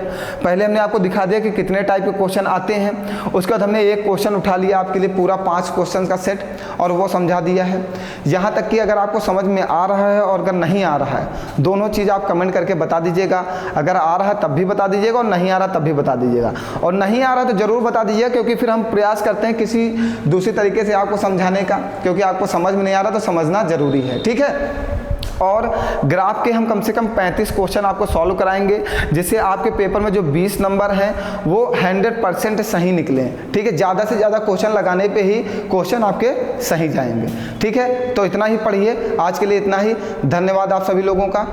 पहले हमने आपको दिखा दिया कि कितने टाइप के क्वेश्चन आते हैं, उसके बाद हमने एक क्वेश्चन उठा लिया आपके लिए पूरा 5 क्वेश्चन का सेट, और वो समझा दिया है। यहाँ तक कि अगर आपको समझ में आ रहा है और अगर नहीं आ रहा है, दोनों चीज़ आप कमेंट करके बता दीजिएगा। अगर आ रहा है तब भी बता दीजिएगा, और नहीं आ रहा तब भी बता दीजिएगा। और नहीं आ रहा तो ज़रूर बता दीजिएगा, क्योंकि फिर हम प्रयास करते हैं किसी दूसरी तरीके से आपको समझाने का, क्योंकि आपको समझ में नहीं आ रहा तो समझना ज़रूरी है, ठीक है। और ग्राफ के हम कम से कम 35 क्वेश्चन आपको सॉल्व कराएंगे, जिससे आपके पेपर में जो 20 नंबर हैं वो 100% सही निकले, ठीक है। ज़्यादा से ज़्यादा क्वेश्चन लगाने पे ही क्वेश्चन आपके सही जाएंगे, ठीक है। तो इतना ही पढ़िए, आज के लिए इतना ही। धन्यवाद आप सभी लोगों का।